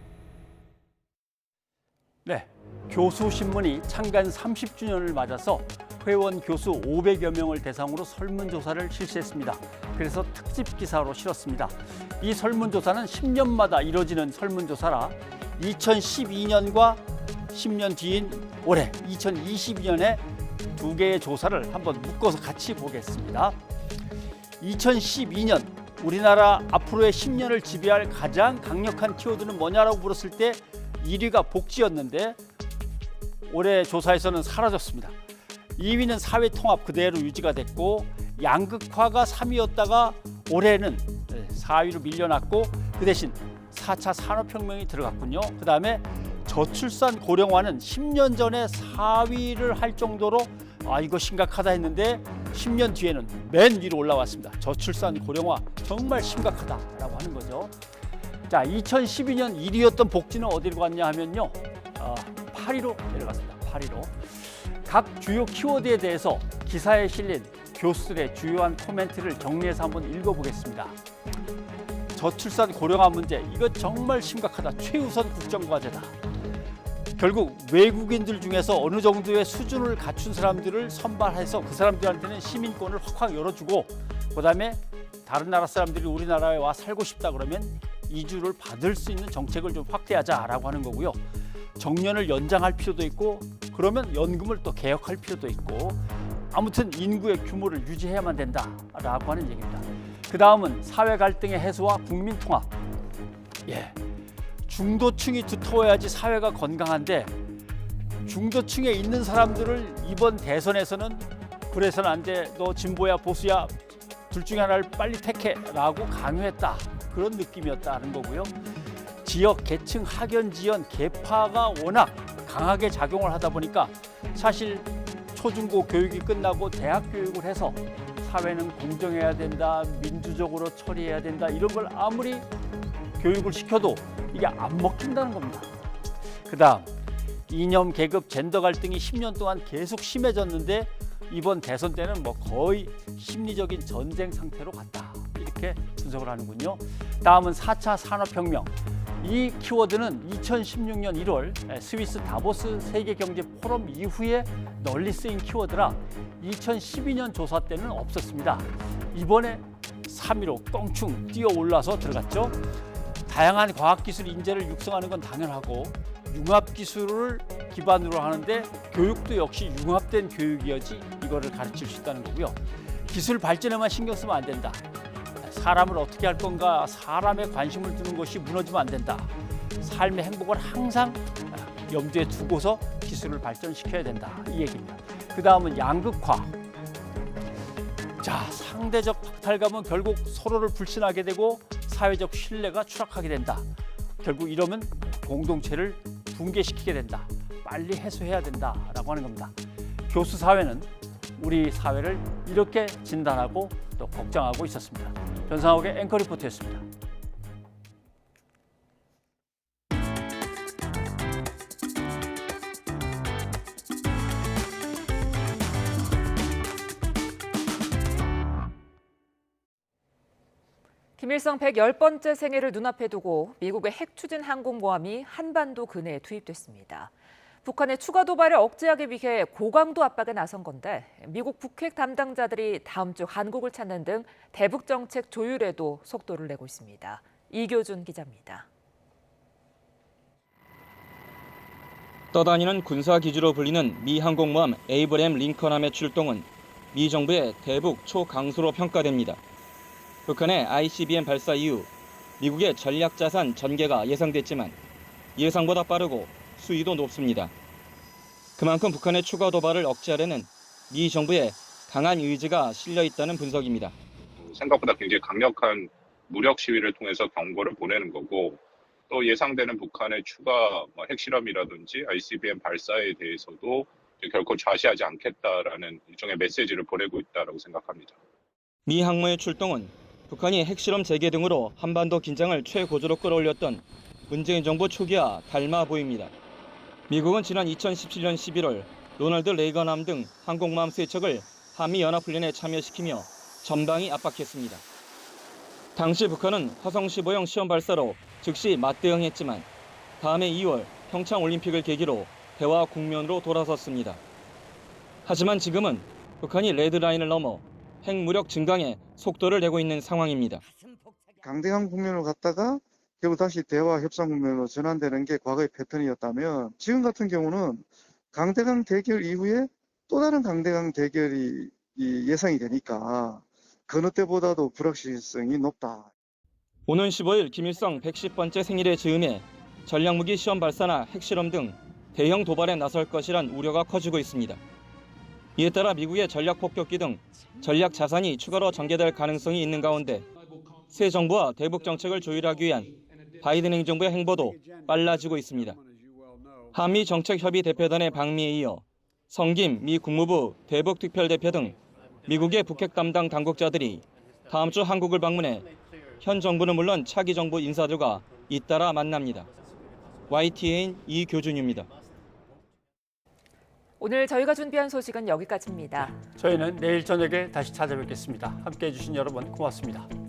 네, 교수신문이 창간 30주년을 맞아서 회원 교수 500여 명을 대상으로 설문조사를 실시했습니다. 그래서 특집 기사로 실었습니다. 이 설문조사는 10년마다 이뤄지는 설문조사라 2012년과 10년 뒤인 올해 2022년에 두 개의 조사를 한번 묶어서 같이 보겠습니다. 2012년 우리나라 앞으로의 10년을 지배할 가장 강력한 키워드는 뭐냐라고 물었을 때 1위가 복지였는데 올해 조사에서는 사라졌습니다. 2위는 사회통합 그대로 유지가 됐고 양극화가 3위였다가 올해는 4위로 밀려났고 그 대신 4차 산업혁명이 들어갔군요. 그다음에 저출산 고령화는 10년 전에 4위를 할 정도로 이거 심각하다 했는데 10년 뒤에는 맨 위로 올라왔습니다. 저출산 고령화 정말 심각하다라고 하는 거죠. 자, 2012년 1위였던 복지는 어디로 갔냐 하면요. 8위로 내려갔습니다. 8위로. 각 주요 키워드에 대해서 기사에 실린 교수들의 주요한 코멘트를 정리해서 한번 읽어보겠습니다. 저출산 고령화 문제, 이거 정말 심각하다. 최우선 국정과제다. 결국 외국인들 중에서 어느 정도의 수준을 갖춘 사람들을 선발해서 그 사람들한테는 시민권을 확 열어주고 그다음에 다른 나라 사람들이 우리나라에 와 살고 싶다 그러면 이주를 받을 수 있는 정책을 좀 확대하자라고 하는 거고요. 정년을 연장할 필요도 있고 그러면 연금을 또 개혁할 필요도 있고 아무튼 인구의 규모를 유지해야만 된다라고 하는 얘기입니다. 그 다음은 사회 갈등의 해소와 국민 통합. 중도층이 두터워야지 사회가 건강한데 중도층에 있는 사람들을 이번 대선에서는 그래서는 안 돼, 너 진보야 보수야 둘 중에 하나를 빨리 택해라고 강요했다. 그런 느낌이었다는 거고요. 지역, 계층, 학연, 지연, 계파가 워낙 강하게 작용을 하다 보니까 사실 초중고 교육이 끝나고 대학 교육을 해서 사회는 공정해야 된다, 민주적으로 처리해야 된다 이런 걸 아무리 교육을 시켜도 이게 안 먹힌다는 겁니다. 그다음 이념, 계급, 젠더 갈등이 10년 동안 계속 심해졌는데 이번 대선 때는 뭐 거의 심리적인 전쟁 상태로 갔다. 이렇게 분석을 하는군요. 다음은 4차 산업혁명. 이 키워드는 2016년 1월 스위스 다보스 세계경제포럼 이후에 널리 쓰인 키워드라 2012년 조사 때는 없었습니다. 이번에 3위로 껑충 뛰어 올라서 들어갔죠. 다양한 과학기술 인재를 육성하는 건 당연하고 융합기술을 기반으로 하는데 교육도 역시 융합된 교육이어야지 이거를 가르칠 수 있다는 거고요. 기술 발전에만 신경 쓰면 안 된다. 사람을 어떻게 할 건가, 사람의 관심을 두는 것이 무너지면 안 된다. 삶의 행복을 항상 염두에 두고서 기술을 발전시켜야 된다. 이 얘기입니다. 그 다음은 양극화. 자, 상대적 박탈감은 결국 서로를 불신하게 되고 사회적 신뢰가 추락하게 된다. 결국 이러면 공동체를 붕괴시키게 된다. 빨리 해소해야 된다라고 하는 겁니다. 교수 사회는 우리 사회를 이렇게 진단하고 또 걱정하고 있었습니다. 전상욱의 앵커 리포트였습니다. 김일성 110번째 생일을 눈앞에 두고 미국의 핵 추진 항공모함이 한반도 근해에 투입됐습니다. 북한의 추가 도발을 억제하기 위해 고강도 압박에 나선 건데 미국 북핵 담당자들이 다음 주 한국을 찾는 등 대북 정책 조율에도 속도를 내고 있습니다. 이교준 기자입니다. 떠다니는 군사기지로 불리는 미 항공모함 에이브램 링컨함의 출동은 미 정부의 대북 초강수로 평가됩니다. 북한의 ICBM 발사 이후 미국의 전략자산 전개가 예상됐지만 예상보다 빠르고 수위도 높습니다. 그만큼 북한의 추가 도발을 억제하려는 미 정부의 강한 의지가 실려 있다는 분석입니다. 생각보다 굉장히 강력한 무력 시위를 통해서 경고를 보내는 거고 또 예상되는 북한의 추가 핵실험이라든지 ICBM 발사에 대해서도 결코 좌시하지 않겠다라는 일종의 메시지를 보내고 있다고 생각합니다. 미 항모의 출동은 북한이 핵실험 재개 등으로 한반도 긴장을 최고조로 끌어올렸던 문재인 정부 초기와 닮아 보입니다. 미국은 지난 2017년 11월 로널드 레이건함 등 항공모함 3척을 한미연합훈련에 참여시키며 전방위 압박했습니다. 당시 북한은 화성 15형 시험 발사로 즉시 맞대응했지만 다음해 2월 평창올림픽을 계기로 대화 국면으로 돌아섰습니다. 하지만 지금은 북한이 레드라인을 넘어 핵무력 증강에 속도를 내고 있는 상황입니다. 강대강 국면으로 갔다가 결국 다시 대화 협상 국면으로 전환되는 게 과거의 패턴이었다면 지금 같은 경우는 강대강 대결 이후에 또 다른 강대강 대결이 예상이 되니까 그 어느 때보다도 불확실성이 높다. 오는 15일 김일성 110번째 생일에 즈음해 전략무기 시험 발사나 핵실험 등 대형 도발에 나설 것이란 우려가 커지고 있습니다. 이에 따라 미국의 전략 폭격기 등 전략 자산이 추가로 전개될 가능성이 있는 가운데 새 정부와 대북 정책을 조율하기 위한 바이든 행정부의 행보도 빨라지고 있습니다. 한미 정책협의 대표단의 방미에 이어 성김 미 국무부 대북 특별대표 등 미국의 북핵 담당 당국자들이 다음 주 한국을 방문해 현 정부는 물론 차기 정부 인사들과 잇따라 만납니다. YTN 이교준입니다. 오늘 저희가 준비한 소식은 여기까지입니다. 저희는 내일 저녁에 다시 찾아뵙겠습니다. 함께해 주신 여러분 고맙습니다.